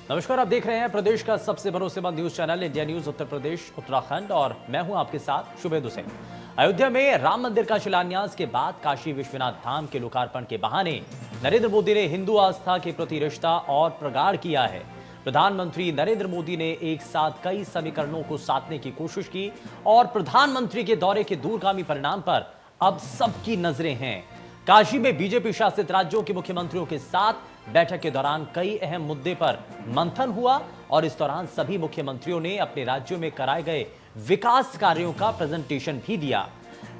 नमस्कार, आप देख रहे हैं प्रदेश का सबसे भरोसेमंद news channel India news Uttar Pradesh Uttarakhand और मैं हूं आपके साथ शुभेदु सिंह। अयोध्या में राम मंदिर का शिलान्यास के बाद काशी विश्वनाथ धाम के लोकार्पण के बहाने नरेंद्र मोदी ने हिंदू आस्था के प्रति रिश्ता और प्रगाढ़ किया है। प्रधानमंत्री नरेंद्र मोदी ने एक साथ कई समीकरणों को साधने की कोशिश की और प्रधानमंत्री के दौरे के दूरगामी परिणाम पर अब सबकी नजरें हैं। काशी में बीजेपी शासित राज्यों के मुख्यमंत्रियों के साथ बैठक के दौरान कई अहम मुद्दे पर मंथन हुआ और इस दौरान सभी मुख्यमंत्रियों ने अपने राज्यों में कराए गए विकास कार्यों का प्रेजेंटेशन भी दिया।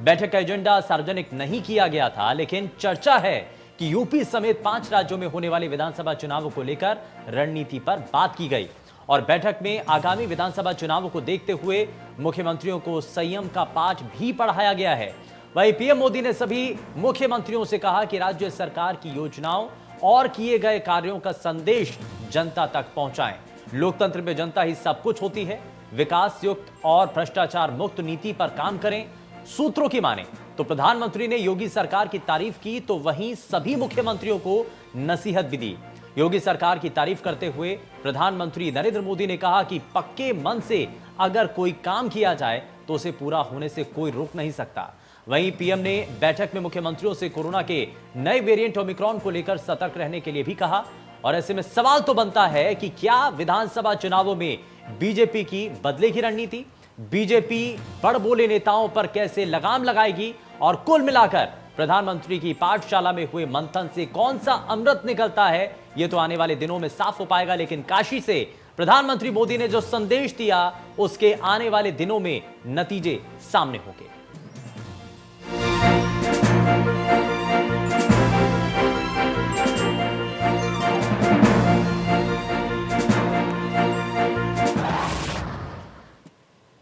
बैठक का एजेंडा सार्वजनिक नहीं किया गया था, लेकिन चर्चा है कि यूपी समेत 5 राज्यों में होने वाले विधानसभा चुनावों को लेकर रणनीति पर बात की गई और बैठक में आगामी विधानसभा चुनावों को देखते हुए मुख्यमंत्रियों को संयम का पाठ भी पढ़ाया गया है। वहीं पीएम मोदी ने सभी मुख्यमंत्रियों से कहा कि राज्य सरकार की योजनाओं और किए गए कार्यों का संदेश जनता तक पहुंचाएं। लोकतंत्र में जनता ही सब कुछ होती है। विकास युक्त और भ्रष्टाचार मुक्त नीति पर काम करें। सूत्रों की माने तो प्रधानमंत्री ने योगी सरकार की तारीफ की, तो वहीं सभी मुख्यमंत्रियों को नसीहत भी दी। योगी सरकार की तारीफ करते हुए प्रधानमंत्री नरेंद्र मोदी ने कहा कि पक्के मन से अगर कोई काम किया जाए तो उसे पूरा होने से कोई रोक नहीं सकता। वहीं पीएम ने बैठक में मुख्यमंत्रियों से कोरोना के नए वेरिएंट ओमिक्रॉन को लेकर सतर्क रहने के लिए भी कहा और ऐसे में सवाल तो बनता है कि क्या विधानसभा चुनावों में बीजेपी की बदलेगी रणनीति, बीजेपी बड़बोले नेताओं पर कैसे लगाम लगाएगी और कुल मिलाकर प्रधानमंत्री की पाठशाला में हुए मंथन से कौन सा अमृत निकलता है, यह तो आने वाले दिनों में साफ हो पाएगा। लेकिन काशी से प्रधानमंत्री मोदी ने जो संदेश दिया उसके आने वाले दिनों में नतीजे सामने होंगे।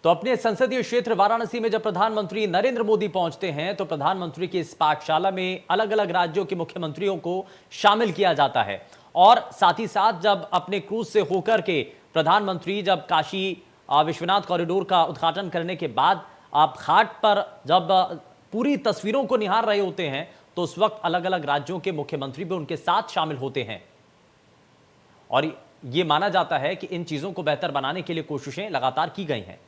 तो अपने संसदीय क्षेत्र वाराणसी में जब प्रधानमंत्री नरेंद्र मोदी पहुंचते हैं तो प्रधानमंत्री की इस पाठशाला में अलग अलग राज्यों के मुख्यमंत्रियों को शामिल किया जाता है और साथ ही साथ जब अपने क्रूज से होकर के प्रधानमंत्री जब काशी विश्वनाथ कॉरिडोर का उद्घाटन करने के बाद आप घाट पर जब पूरी तस्वीरों को निहार रहे होते हैं तो उस वक्त अलग अलग राज्यों के मुख्यमंत्री भी उनके साथ शामिल होते हैं और यह माना जाता है कि इन चीजों को बेहतर बनाने के लिए कोशिशें लगातार की गई हैं।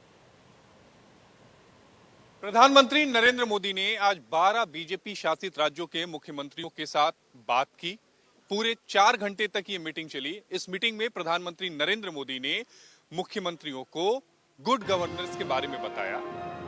प्रधानमंत्री नरेंद्र मोदी ने आज 12 बीजेपी शासित राज्यों के मुख्यमंत्रियों के साथ बात की। पूरे 4 घंटे तक ये मीटिंग चली। इस मीटिंग में प्रधानमंत्री नरेंद्र मोदी ने मुख्यमंत्रियों को गुड गवर्नेंस के बारे में बताया।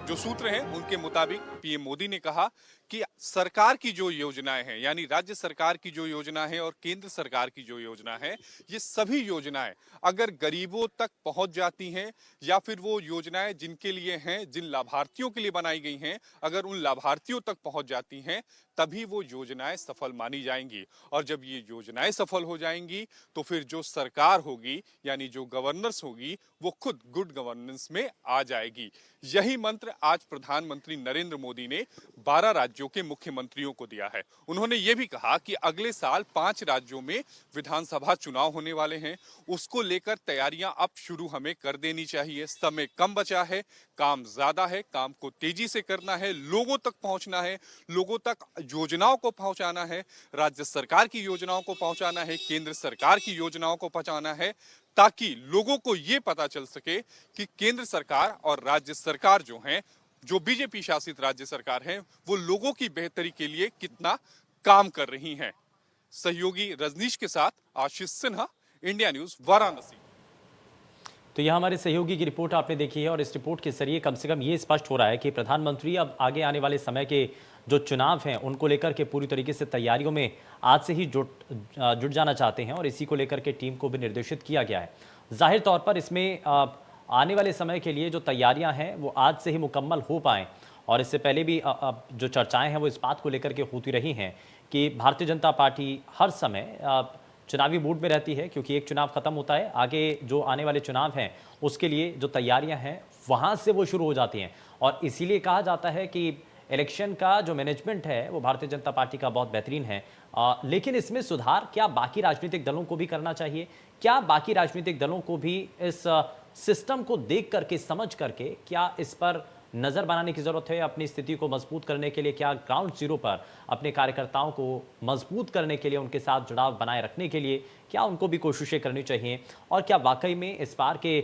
जो सूत्र हैं उनके मुताबिक पीएम मोदी ने कहा कि सरकार की जो योजनाएं हैं, यानी राज्य सरकार की जो योजना है और केंद्र सरकार की जो योजना है, ये सभी योजनाएं अगर गरीबों तक पहुंच जाती हैं या फिर वो योजनाएं जिनके लिए हैं, जिन लाभार्थियों के लिए बनाई गई हैं, अगर उन लाभार्थियों तक पहुंच जाती हैं तभी वो योजनाएं सफल मानी जाएंगी। और जब ये योजनाएं सफल हो जाएंगी तो फिर जो सरकार होगी, यानी जो गवर्नेंस होगी, वो खुद गुड गवर्नेंस में आ जाएगी। यही मंत्र आज प्रधानमंत्री नरेंद्र मोदी ने 12 राज्यों के मुख्यमंत्रियों को दिया है। उन्होंने ये भी कहा कि अगले साल 5 राज्यों में विधानसभा चुनाव होने वाले हैं, उसको लेकर तैयारियां अब शुरू हमें कर देनी चाहिए। समय कम बचा है, काम ज्यादा है, काम को तेजी से करना है, लोगों तक पहुंचना है, लोगों तक योजनाओं को पहुंचाना है, राज्य सरकार की योजनाओं को पहुंचाना है, केंद्र सरकार की योजनाओं को पहुंचाना है, ताकि लोगों को यह पता चल सके कि केंद्र सरकार और राज्य सरकार जो हैं, जो बीजेपी शासित राज्य सरकार है, वो लोगों की बेहतरी के लिए कितना काम कर रही हैं। सहयोगी रजनीश के साथ आशीष सिन्हा, इंडिया न्यूज, वाराणसी। तो यह हमारे सहयोगी की रिपोर्ट आपने देखी है और इस रिपोर्ट के जरिए कम से कम ये स्पष्ट हो रहा है कि प्रधानमंत्री अब आगे आने वाले समय के जो चुनाव हैं उनको लेकर के पूरी तरीके से तैयारियों में आज से ही जुट जाना चाहते हैं और इसी को लेकर के टीम को भी निर्देशित किया गया है। जाहिर तौर पर इसमें आने वाले समय के लिए जो तैयारियां हैं वो आज से ही मुकम्मल हो पाएँ और इससे पहले भी जो चर्चाएं हैं वो इस बात को लेकर के होती रही हैं कि भारतीय जनता पार्टी हर समय चुनावी मूड में रहती है, क्योंकि एक चुनाव खत्म होता है, आगे जो आने वाले चुनाव हैं उसके लिए जो तैयारियां हैं वहां से वो शुरू हो जाती हैं और इसीलिए कहा जाता है कि इलेक्शन का जो मैनेजमेंट है वो भारतीय जनता पार्टी का बहुत बेहतरीन है। लेकिन इसमें सुधार क्या बाकी राजनीतिक दलों को भी करना चाहिए? क्या बाकी राजनीतिक दलों को भी इस सिस्टम को देख करके, समझ करके क्या इस पर नजर बनाने की जरूरत है? अपनी स्थिति को मजबूत करने के लिए क्या ग्राउंड जीरो पर अपने कार्यकर्ताओं को मजबूत करने के लिए, उनके साथ जुड़ाव बनाए रखने के लिए क्या उनको भी कोशिशें करनी चाहिए? और क्या वाकई में इस बार के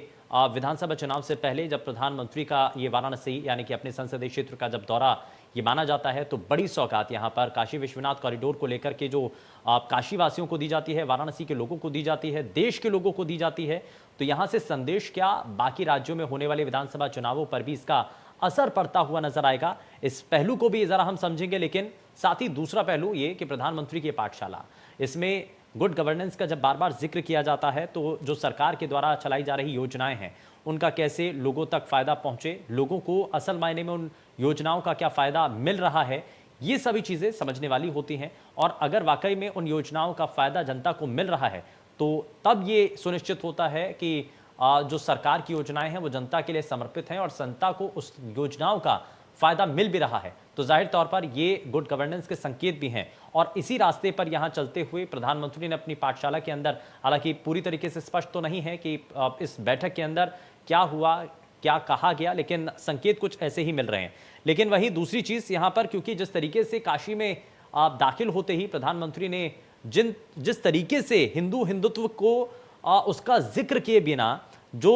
विधानसभा चुनाव से पहले जब प्रधानमंत्री का ये वाराणसी यानी कि अपने संसदीय क्षेत्र का जब दौरा ये माना जाता है, तो बड़ी सौगात यहाँ पर काशी विश्वनाथ कॉरिडोर को लेकर के जो काशी वासियों को दी जाती है, वाराणसी के लोगों को दी जाती है, देश के लोगों को दी जाती है, तो यहाँ से संदेश क्या बाकी राज्यों में होने वाले विधानसभा चुनावों पर भी इसका असर पड़ता हुआ नजर आएगा? इस पहलू को भी जरा हम समझेंगे, लेकिन साथ ही दूसरा पहलू ये कि प्रधानमंत्री की पाठशाला, इसमें गुड गवर्नेंस का जब बार बार जिक्र किया जाता है, तो जो सरकार के द्वारा चलाई जा रही योजनाएं हैं उनका कैसे लोगों तक फायदा पहुंचे, लोगों को असल मायने में उन योजनाओं का क्या फायदा मिल रहा है, ये सभी चीजें समझने वाली होती हैं। और अगर वाकई में उन योजनाओं का फायदा जनता को मिल रहा है, तो तब ये सुनिश्चित होता है कि जो सरकार की योजनाएं हैं वो जनता के लिए समर्पित हैं और जनता को उस योजनाओं का फायदा मिल भी रहा है। तो जाहिर तौर पर ये गुड गवर्नेंस के संकेत भी हैं और इसी रास्ते पर यहां चलते हुए प्रधानमंत्री ने अपनी पाठशाला के अंदर, हालांकि पूरी तरीके से स्पष्ट तो नहीं है कि इस बैठक के अंदर क्या हुआ, क्या कहा गया, लेकिन संकेत कुछ ऐसे ही मिल रहे हैं। लेकिन वही दूसरी चीज यहां पर, क्योंकि जिस तरीके से काशी में दाखिल होते ही प्रधानमंत्री ने जिस तरीके से हिंदुत्व को उसका जिक्र किए बिना जो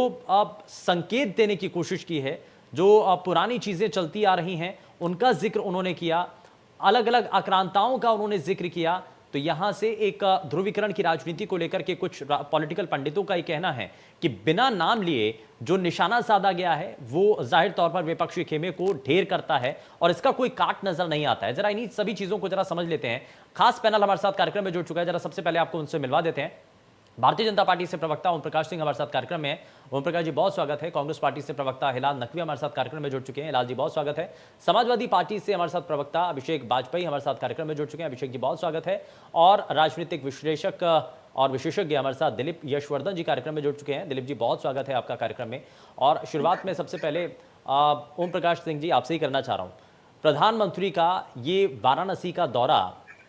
संकेत देने की कोशिश की है, जो पुरानी चीजें चलती आ रही हैं उनका जिक्र उन्होंने किया, अलग अलग आक्रांताओं का उन्होंने जिक्र किया, तो यहां से एक ध्रुवीकरण की राजनीति को लेकर के कुछ पॉलिटिकल पंडितों का ये कहना है कि बिना नाम लिए जो निशाना साधा गया है वो जाहिर तौर पर विपक्षी खेमे को ढेर करता है और इसका कोई काट नजर नहीं आता है। जरा इन्हीं सभी चीजों को जरा समझ लेते हैं। खास पैनल हमारे साथ कार्यक्रम में जुड़ चुका है, जरा सबसे पहले आपको उनसे मिलवा देते हैं। भारतीय जनता पार्टी से प्रवक्ता ओम प्रकाश सिंह हमारे साथ कार्यक्रम में है। ओम प्रकाश जी, बहुत स्वागत है। कांग्रेस पार्टी से प्रवक्ता हिलाल नकवी हमारे साथ कार्यक्रम में जुड़ चुके हैं। हिलाल जी, बहुत स्वागत है। समाजवादी पार्टी से हमारे साथ प्रवक्ता अभिषेक बाजपेयी हमारे साथ कार्यक्रम में जुड़ चुके हैं। अभिषेक जी, बहुत स्वागत है। और राजनीतिक विश्लेषक और विशेषज्ञ हमारे साथ दिलीप यशवर्धन जी कार्यक्रम में जुड़ चुके हैं। दिलीप जी, बहुत स्वागत है आपका कार्यक्रम में। और शुरुआत में सबसे पहले ओम प्रकाश सिंह जी आपसे ही करना चाह रहा हूँ, प्रधानमंत्री का ये वाराणसी का दौरा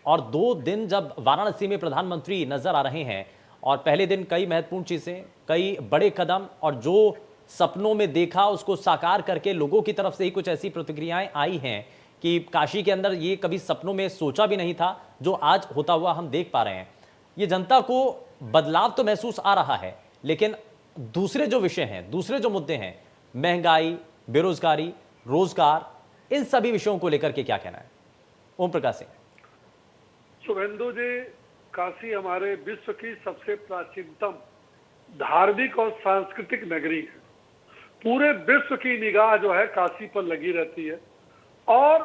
और 2 दिन जब वाराणसी में प्रधानमंत्री नजर आ रहे हैं और पहले दिन कई महत्वपूर्ण चीजें, कई बड़े कदम, और जो सपनों में देखा उसको साकार करके लोगों की तरफ से ही कुछ ऐसी प्रतिक्रियाएं आई हैं कि काशी के अंदर ये कभी सपनों में सोचा भी नहीं था, जो आज होता हुआ हम देख पा रहे हैं। ये जनता को बदलाव तो महसूस आ रहा है, लेकिन दूसरे जो विषय हैं, दूसरे जो मुद्दे हैं, महंगाई, बेरोजगारी, रोजगार, इन सभी विषयों को लेकर के क्या कहना है? ओम प्रकाश सिंह। शुभेंदु जी, काशी हमारे विश्व की सबसे प्राचीनतम धार्मिक और सांस्कृतिक नगरी है। पूरे विश्व की निगाह जो है काशी पर लगी रहती है और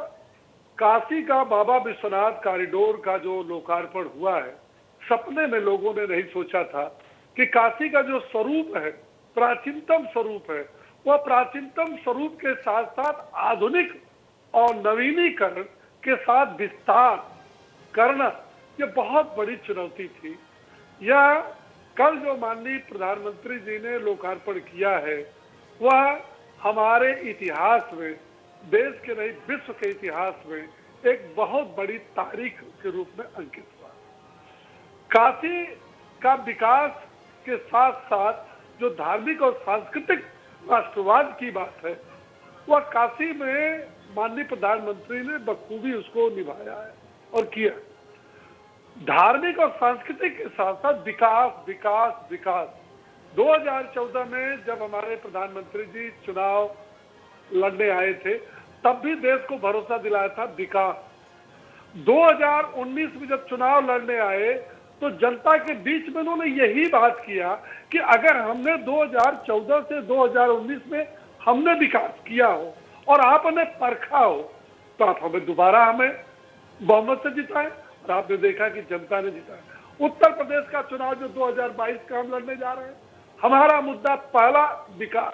काशी का बाबा विश्वनाथ कॉरिडोर का जो लोकार्पण हुआ है, सपने में लोगों ने नहीं सोचा था कि काशी का जो स्वरूप है, प्राचीनतम स्वरूप है, वह प्राचीनतम स्वरूप के साथ साथ आधुनिक और नवीनीकरण के साथ विस्तार करना, ये बहुत बड़ी चुनौती थी। यह कल जो माननीय प्रधानमंत्री जी ने लोकार्पण किया है, वह हमारे इतिहास में, देश के नहीं विश्व के इतिहास में एक बहुत बड़ी तारीख के रूप में अंकित हुआ। काशी का विकास के साथ साथ जो धार्मिक और सांस्कृतिक राष्ट्रवाद की बात है, वह काशी में माननीय प्रधानमंत्री ने बखूबी उसको निभाया है और किया। धार्मिक और सांस्कृतिक के साथ साथ विकास विकास विकास। 2014 में जब हमारे प्रधानमंत्री जी चुनाव लड़ने आए थे, तब भी देश को भरोसा दिलाया था विकास। 2019 में जब चुनाव लड़ने आए तो जनता के बीच में उन्होंने यही बात किया कि अगर हमने 2014 से 2019 में हमने विकास किया हो और आपने परखा हो, तो आप हमें दोबारा हमें बहुमत से जिताएं। और आपने देखा कि जनता ने जिताया। उत्तर प्रदेश का चुनाव जो 2022 का हम लड़ने जा रहे हैं, हमारा मुद्दा पहला विकास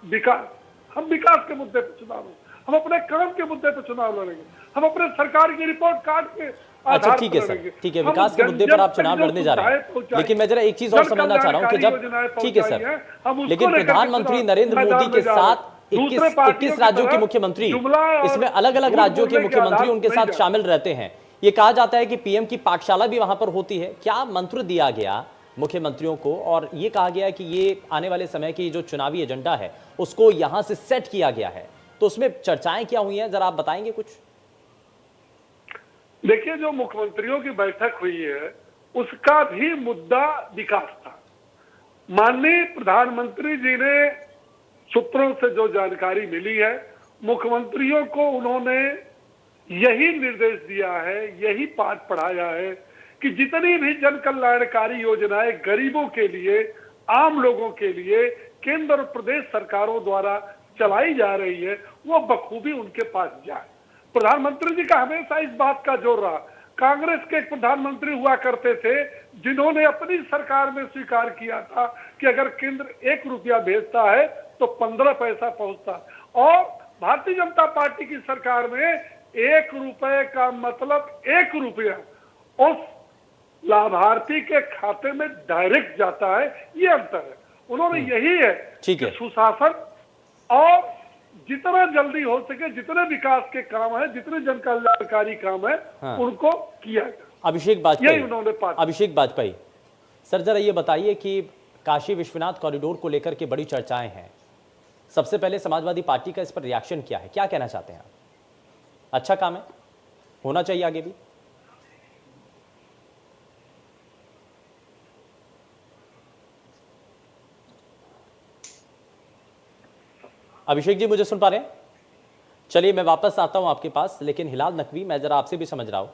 विकास। हम विकास के मुद्दे पर चुनाव लड़ेंगे, हम अपने काम के मुद्दे पर चुनाव लड़ेंगे, हम अपने सरकार की रिपोर्ट कार्ड के अच्छा, ठीक है सर, ठीक है, विकास के मुद्दे पर आप चुनाव लड़ने जा रहे हैं, लेकिन मैं जरा एक चीज और समझना चाह रहा हूं कि जब, ठीक है सर, लेकिन प्रधानमंत्री नरेंद्र मोदी के साथ 21 राज्यों के मुख्यमंत्री, इसमें अलग अलग राज्यों के मुख्यमंत्री उनके साथ शामिल रहते हैं। ये कहा जाता है कि पीएम की पाठशाला भी वहां पर होती है। क्या मंत्र दिया गया मुख्यमंत्रियों को, और ये कहा गया है कि ये आने वाले समय की जो चुनावी एजेंडा है उसको यहां से सेट किया गया है, तो उसमें चर्चाएं क्या हुई हैं, जरा आप बताएंगे कुछ? देखिए, जो मुख्यमंत्रियों की बैठक हुई है उसका भी मुद्दा विकास था। माननीय प्रधानमंत्री जी ने, सूत्रों से जो जानकारी मिली है, मुख्यमंत्रियों को उन्होंने यही निर्देश दिया है, यही पाठ पढ़ाया है कि जितनी भी जन कल्याणकारी योजनाएं गरीबों के लिए, आम लोगों के लिए केंद्र और प्रदेश सरकारों द्वारा चलाई जा रही है, वो बखूबी उनके पास जाए। प्रधानमंत्री जी का हमेशा इस बात का जोर रहा। कांग्रेस के एक प्रधानमंत्री हुआ करते थे जिन्होंने अपनी सरकार में स्वीकार किया था कि अगर केंद्र 1 रुपया भेजता है तो 15 पैसा पहुंचता, और भारतीय जनता पार्टी की सरकार में 1 रुपए का मतलब 1 रुपया उस लाभार्थी के खाते में डायरेक्ट जाता है। ये अंतर है। उन्होंने यही है कि सुशासन और जितना जल्दी हो सके जितने विकास के काम है, जितने जन कल्याणकारी काम है, उनको किया जाए। अभिषेक वाजपेयी, उन्होंने अभिषेक वाजपेयी सर, जरा ये बताइए कि काशी विश्वनाथ कॉरिडोर को लेकर के बड़ी चर्चाएं हैं। सबसे पहले समाजवादी पार्टी का इस पर रिएक्शन क्या है, क्या कहना चाहते हैं आप? अच्छा काम है, होना चाहिए आगे भी? अभिषेक जी, मुझे सुन पा रहे हैं? चलिए मैं वापस आता हूं आपके पास, लेकिन हिलाल नकवी, मैं जरा आपसे भी समझ रहा हूं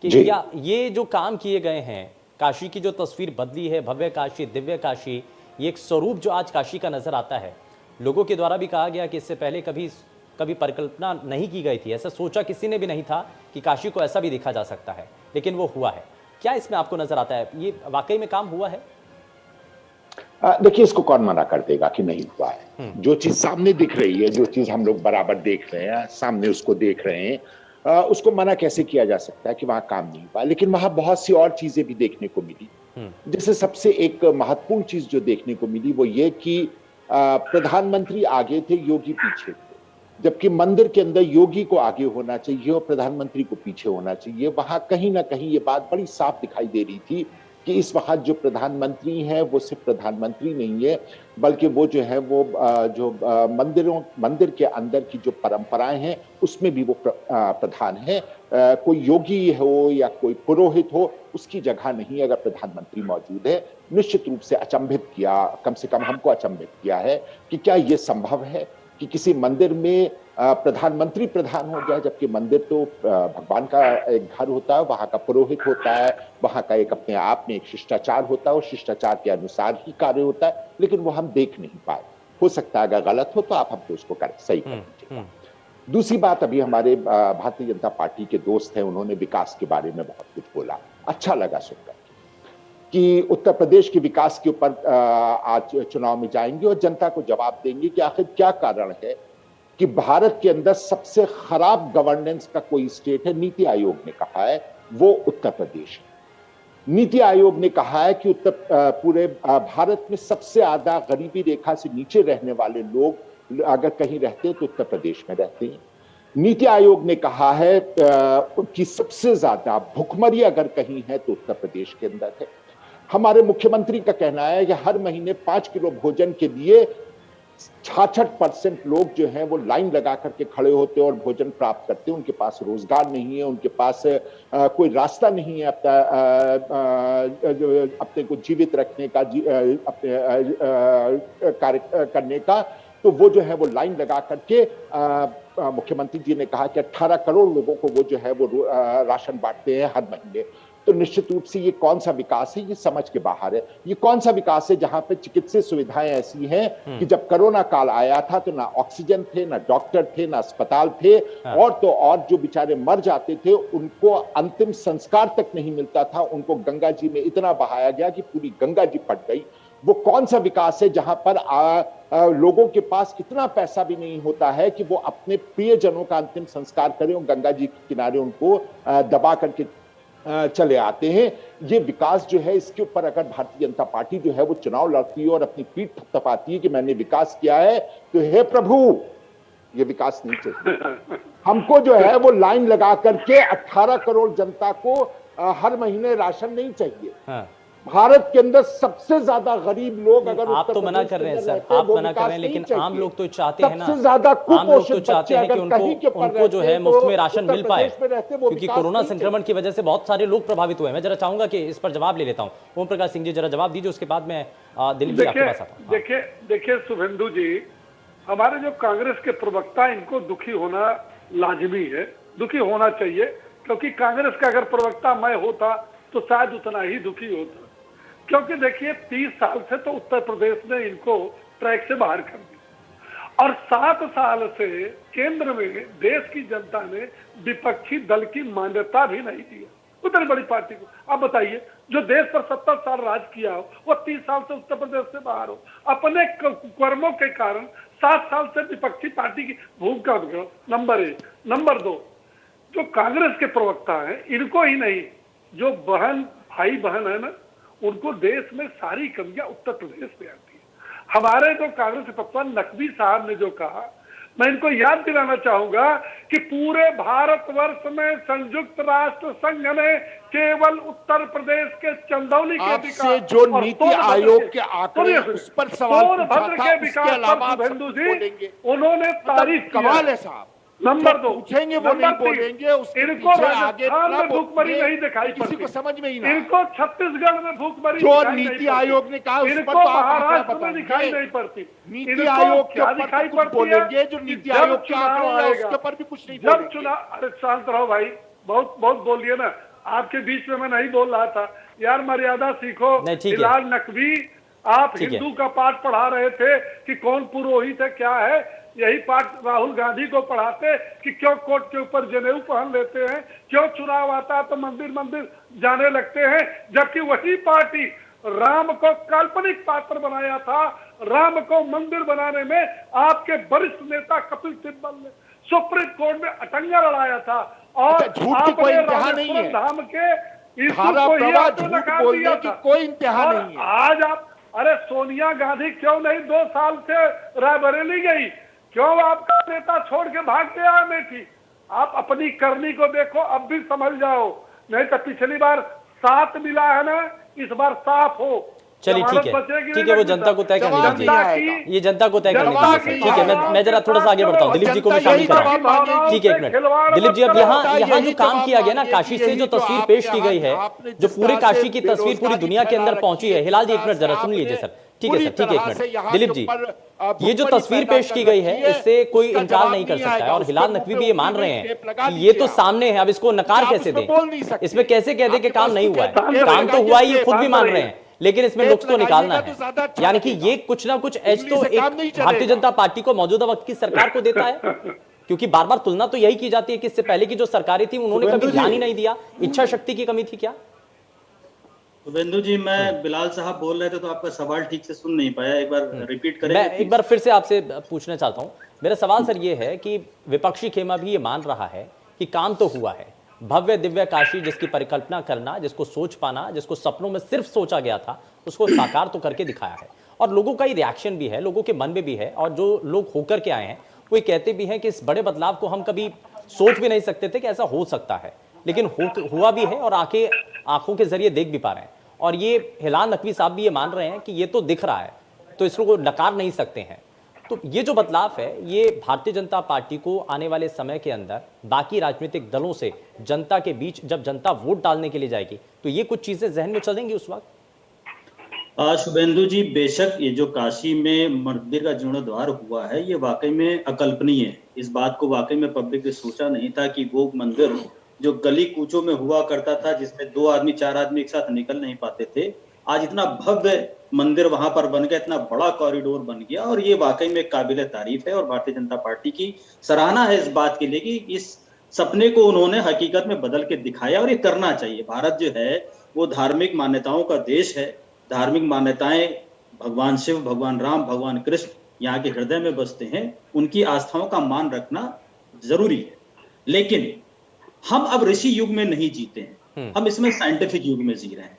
कि क्या ये जो काम किए गए हैं, काशी की जो तस्वीर बदली है, भव्य काशी, दिव्य काशी, ये एक स्वरूप जो आज काशी का नजर आता है, लोगों के द्वारा भी कहा गया कि इससे पहले कभी परिकल्पना नहीं की गई थी, ऐसा सोचा किसी ने भी नहीं था कि काशी को ऐसा भी देखा जा सकता है, लेकिन वो हुआ है। क्या इसमें आपको नजर आता है, ये वाकई में काम हुआ है? देखिए, इसको कौन मना कर देगा कि नहीं हुआ है। जो चीज सामने दिख रही है, जो चीज हम लोग बराबर देख रहे हैं, सामने उसको देख रहे हैं, उसको मना कैसे किया जा सकता है कि वहां काम नहीं हुआ। लेकिन वहां बहुत सी और चीजें भी देखने को मिली। जैसे सबसे एक महत्वपूर्ण चीज जो देखने को मिली वो ये कि प्रधानमंत्री आगे थे, योगी पीछे थे। जबकि मंदिर के अंदर योगी को आगे होना चाहिए और प्रधानमंत्री को पीछे होना चाहिए। वहां कहीं ना कहीं ये बात बड़ी साफ दिखाई दे रही थी कि इस वक्त जो प्रधानमंत्री हैं वो सिर्फ प्रधानमंत्री नहीं है, बल्कि वो जो है वो मंदिर के अंदर की जो परंपराएं हैं उसमें भी वो प्रधान है। कोई योगी हो या कोई पुरोहित हो, उसकी जगह नहीं अगर प्रधानमंत्री मौजूद है। निश्चित रूप से अचंभित किया, कम से कम हमको अचंभित किया है कि क्या ये संभव है कि किसी मंदिर में प्रधानमंत्री प्रधान हो जाए, जबकि मंदिर तो भगवान का एक घर होता है, वहां का पुरोहित होता है, वहां का एक अपने आप में एक शिष्टाचार होता है और शिष्टाचार के अनुसार ही कार्य होता है, लेकिन वो हम देख नहीं पाए। हो सकता है अगर गलत हो तो आप हमको उसको सही कर दीजिएगा। दूसरी बात, अभी हमारे भारतीय जनता पार्टी के दोस्त हैं, उन्होंने विकास के बारे में बहुत कुछ बोला। अच्छा लगा सुनकर कि उत्तर प्रदेश के विकास के ऊपर आज चुनाव में जाएंगे और जनता को जवाब देंगे कि आखिर क्या कारण है कि भारत के अंदर सबसे खराब गवर्नेंस का कोई स्टेट है। नीति आयोग ने कहा है वो उत्तर प्रदेश है। नीति आयोग ने कहा है कि पूरे भारत में सबसे ज्यादा गरीबी रेखा से नीचे रहने वाले लोग अगर कहीं रहते हैं तो उत्तर प्रदेश में रहते हैं। नीति आयोग ने कहा है कि सबसे ज्यादा भुखमरी अगर कहीं है तो उत्तर प्रदेश के अंदर है। हमारे मुख्यमंत्री का कहना है कि हर महीने 5 किलो भोजन के लिए 66% लोग जो हैं वो लाइन लगा करके खड़े होते और भोजन प्राप्त करते हैं। उनके पास रोजगार नहीं है, उनके पास कोई रास्ता नहीं है अपने को जीवित रखने का, अपने कार्य करने का। तो वो जो है वो लाइन लगा करके मुख्यमंत्री जी ने कहा कि 18 करोड़ लोगों को वो जो है वो राशन बांटते हैं हर महीने। तो निश्चित रूप से ये कौन सा विकास है, ये समझ के बाहर है। ये कौन सा विकास है जहां पे चिकित्सीय सुविधाएं ऐसी हैं कि जब कोरोना काल आया था तो ना ऑक्सीजन थे, ना डॉक्टर थे, ना अस्पताल थे, और तो और जो बेचारे मर जाते थे उनको अंतिम संस्कार तक नहीं मिलता था। उनको गंगा जी में इतना बहाया गया कि पूरी गंगा जी फट गई। वो कौन सा विकास है जहां पर लोगों के पास इतना पैसा भी नहीं होता है कि वो अपने प्रियजनों का अंतिम संस्कार करें और गंगा जी के किनारे उनको दबा करके चले आते हैं। ये विकास जो है, इसके ऊपर अगर भारतीय जनता पार्टी जो है वो चुनाव लड़ती है और अपनी पीठ थपथपाती है कि मैंने विकास किया है, तो हे प्रभु, ये विकास नहीं चाहिए। हमको जो है वो लाइन लगा करके 18 करोड़ जनता को हर महीने राशन नहीं चाहिए। भारत के अंदर सबसे ज्यादा गरीब लोग अगर आप उत्तर तो मना प्रदेश कर के रहे हैं अंदर सर, रहते हैं, आप वो मना कर विकास रहे हैं, लेकिन नहीं आम चाहिए। लोग तो चाहते हैं ना, सबसे ज्यादा आम लोग तो कुपोषित चाहते बच्चे हैं कि अगर कहीं के पर उनको जो रहते है हैं, मुफ्त तो में राशन उत्तर मिल पाए, प्रदेश में रहते हैं, वो क्योंकि विकास कोरोना नहीं संक्रमण की वजह से बहुत सारे लोग प्रभावित हुए हैं। मैं जरा चाहूंगा कि इस पर जवाब ले लेता हूँ। ओम प्रकाश सिंह जी जरा जवाब दीजिए, उसके बाद मैं दिलीप जी आपके पास आता हूँ। देखिए देखिए शुभेंदु जी, हमारे जो कांग्रेस के प्रवक्ता, इनको दुखी होना लाजमी है, दुखी होना चाहिए, क्योंकि कांग्रेस का अगर प्रवक्ता मैं होता तो शायद उतना ही दुखी होता। क्योंकि देखिए 30 साल से तो उत्तर प्रदेश ने इनको ट्रैक से बाहर कर दिया, और 7 साल से केंद्र में देश की जनता ने विपक्षी दल की मान्यता भी नहीं दी उतनी बड़ी पार्टी को। आप बताइए, जो देश पर 70 साल राज किया हो, वो 30 साल से उत्तर प्रदेश से बाहर हो, अपने कर्मों के कारण 7 साल से विपक्षी पार्टी की भूमिका। नंबर 1। नंबर 2, जो कांग्रेस के प्रवक्ता हैं, इनको ही नहीं, जो भाई बहन है ना, उनको देश में सारी कमियां उत्तर प्रदेश में आती है। हमारे जो कांग्रेस के प्रवक्ता नकवी साहब ने जो कहा, मैं इनको याद दिलाना चाहूंगा कि पूरे भारतवर्ष में संयुक्त राष्ट्र संघ ने केवल उत्तर प्रदेश के चंदौली के आपसे जो नीति आयोग के आंकड़े उस पर सवाल पूछा था, उसके अलावा आप शुभेंदु सब जी बोलेंगे, उन्होंने तारीफ कमाल है साहब। नंबर 2 पूछेंगे वो नहीं बोलेंगे, उसके इनको पीछे आगे राजस्थान ना में भूखमरी नहीं दिखाई किसी पड़ती, को समझ में ही ना। इनको छत्तीसगढ़ में भूखमरी जो दिखाई नहीं नीति पड़ती, आयोग ने कहा उस पर इनको तो आप महाराष्ट्र आंकड़ा में दिखाई नहीं पड़ती। नीति इनको आयोग के क्या ऊपर दिखाई तो कुछ पड़ती है? बोलेंगे, जो नीति जब आयोग के चुनाव आंकड़े हैं आएगा, उसके ऊपर भी कुछ नहीं जब बोलेंगे। चुनाव, अरे शांत रहो भाई, बहुत बहुत बोलिए ना, आपके बीच में मैं नहीं बोल रहा था यार, मर्यादा सीखो। फिलहाल नकवी, आप हिंदू का पाठ पढ़ा रहे थे कि कौन पुरोहित है क्या है, यही पाठ राहुल गांधी को पढ़ाते कि क्यों कोट के ऊपर जनेऊ पहन लेते हैं, क्यों चुनाव आता है तो मंदिर मंदिर जाने लगते हैं, जबकि वही पार्टी राम को काल्पनिक पात्र बनाया था। राम को मंदिर बनाने में आपके वरिष्ठ नेता कपिल सिब्बल ने सुप्रीम कोर्ट में अटंगा लड़ाया था, और आपने रामेश्वरम धाम के धारा प्रवाह झूठ बोलने की कोई इंतहा नहीं है। आज आप, अरे सोनिया गांधी क्यों नहीं 2 साल से रायबरेली गई, क्यों आपका नेता छोड़ के भाग गया अमेठी? आप अपनी करनी को देखो, अब भी समझ जाओ, नहीं तो पिछली बार 7 मिला है ना, इस बार साफ हो। चलिए ठीक है, वो जनता को तय करने दीजिए, ये जनता को तय करने दीजिए। ठीक है, मैं जरा थोड़ा सा आगे बढ़ता हूँ, दिलीप जी को भी शामिल करें। ठीक है, 1 मिनट दिलीप जी, अब यहाँ जो काम किया गया ना, काशी से जो तस्वीर पेश की गई है, जो पूरे काशी की तस्वीर पूरी दुनिया के अंदर पहुंची है। हिलाल जी 1 मिनट जरा सुन लीजिए सर। ठीक है सर, ठीक है, 1 मिनट दिलीप जी, ये जो तस्वीर पेश की गई है, इससे कोई इनकार नहीं कर सकता है, और हिलाल नकवी भी ये मान रहे हैं कि ये तो सामने है, अब इसको नकार कैसे दें, इसमें कैसे कह दें कि काम नहीं हुआ है? काम तो हुआ ही, ये खुद भी मान रहे हैं, लेकिन इसमें नुक्स तो निकालना है। यानी कि ये कुछ ना कुछ एज तो एक भारतीय जनता पार्टी को मौजूदा वक्त की सरकार को देता है, क्योंकि बार बार तुलना तो यही की जाती है कि इससे पहले की जो सरकारें थी उन्होंने कभी ध्यान ही नहीं दिया। इच्छा शक्ति की कमी थी क्या? शुभेंदु जी, मैं बिलाल साहब बोल रहे थे तो आपका सवाल ठीक से सुन नहीं पाया, एक बार रिपीट करें। मैं एक बार फिर से आपसे पूछना चाहता हूं। मेरा सवाल सर ये है कि विपक्षी खेमा भी ये मान रहा है कि काम तो हुआ है, भव्य दिव्य काशी जिसकी परिकल्पना करना, जिसको सोच पाना, जिसको सपनों में सिर्फ सोचा गया था, उसको साकार तो करके दिखाया है, और लोगों का ये रिएक्शन भी है, लोगों के मन में भी है, और जो लोग होकर के आए हैं वो ये कहते भी हैं कि इस बड़े बदलाव को हम कभी सोच भी नहीं सकते थे कि ऐसा हो सकता है, लेकिन हुआ भी है, और आंखों के जरिए देख भी पा रहे हैं। और ये हिलाल नकवी साहब भी ये मान रहे हैं कि ये तो दिख रहा है, तो इसको नकार नहीं सकते हैं। तो ये जो बदलाव है, ये भारतीय जनता पार्टी को आने वाले समय के अंदर बाकी राजनीतिक दलों से जनता के बीच, जब जनता वोट डालने के लिए जाएगी, तो ये कुछ चीजें जहन में चलेंगी उस वक्त। शुभेंदु जी, बेशक ये जो काशी में मंदिर का जीर्णोद्धार हुआ है, ये वाकई में अकल्पनीय है। इस बात को वाकई में पब्लिक ने सोचा नहीं था कि वो मंदिर जो गली कूचों में हुआ करता था, जिसमें 2 आदमी 4 आदमी एक साथ निकल नहीं पाते थे, आज इतना भव्य मंदिर वहां पर बन गया, इतना बड़ा कॉरिडोर बन गया, और ये वाकई में काबिले तारीफ है। और भारतीय जनता पार्टी की सराहना है इस बात के लिए कि इस सपने को उन्होंने हकीकत में बदल के दिखाया, और ये करना चाहिए। भारत जो है वो धार्मिक मान्यताओं का देश है। धार्मिक मान्यताएं भगवान शिव, भगवान राम, भगवान कृष्ण यहाँ के हृदय में बसते हैं, उनकी आस्थाओं का मान रखना जरूरी है। लेकिन हम अब ऋषि युग में नहीं जीते हैं, हम इसमें साइंटिफिक युग में जी रहे हैं।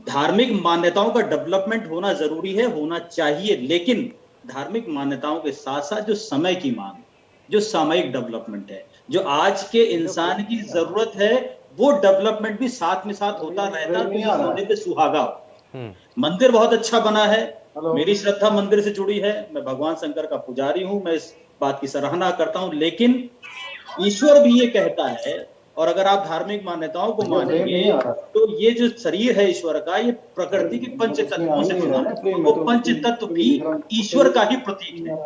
धार्मिक मान्यताओं का डेवलपमेंट होना जरूरी है, होना चाहिए, लेकिन धार्मिक मान्यताओं के साथ साथ जो समय की मांग, जो सामयिक डेवलपमेंट है, जो आज के इंसान की जरूरत है, वो डेवलपमेंट भी साथ में साथ होता रहता तो ये होने पे सुहागा हो। मंदिर बहुत अच्छा बना है, मेरी श्रद्धा मंदिर से जुड़ी है, मैं भगवान शंकर का पुजारी हूं, मैं इस बात की सराहना करता हूं, लेकिन ईश्वर भी ये कहता है, और अगर आप धार्मिक मान्यताओं को मानेंगे तो ये जो शरीर है ईश्वर का, ये प्रकृति के पंच तत्वों से बना है, वो पंच तत्व भी ईश्वर का ही प्रतीक है।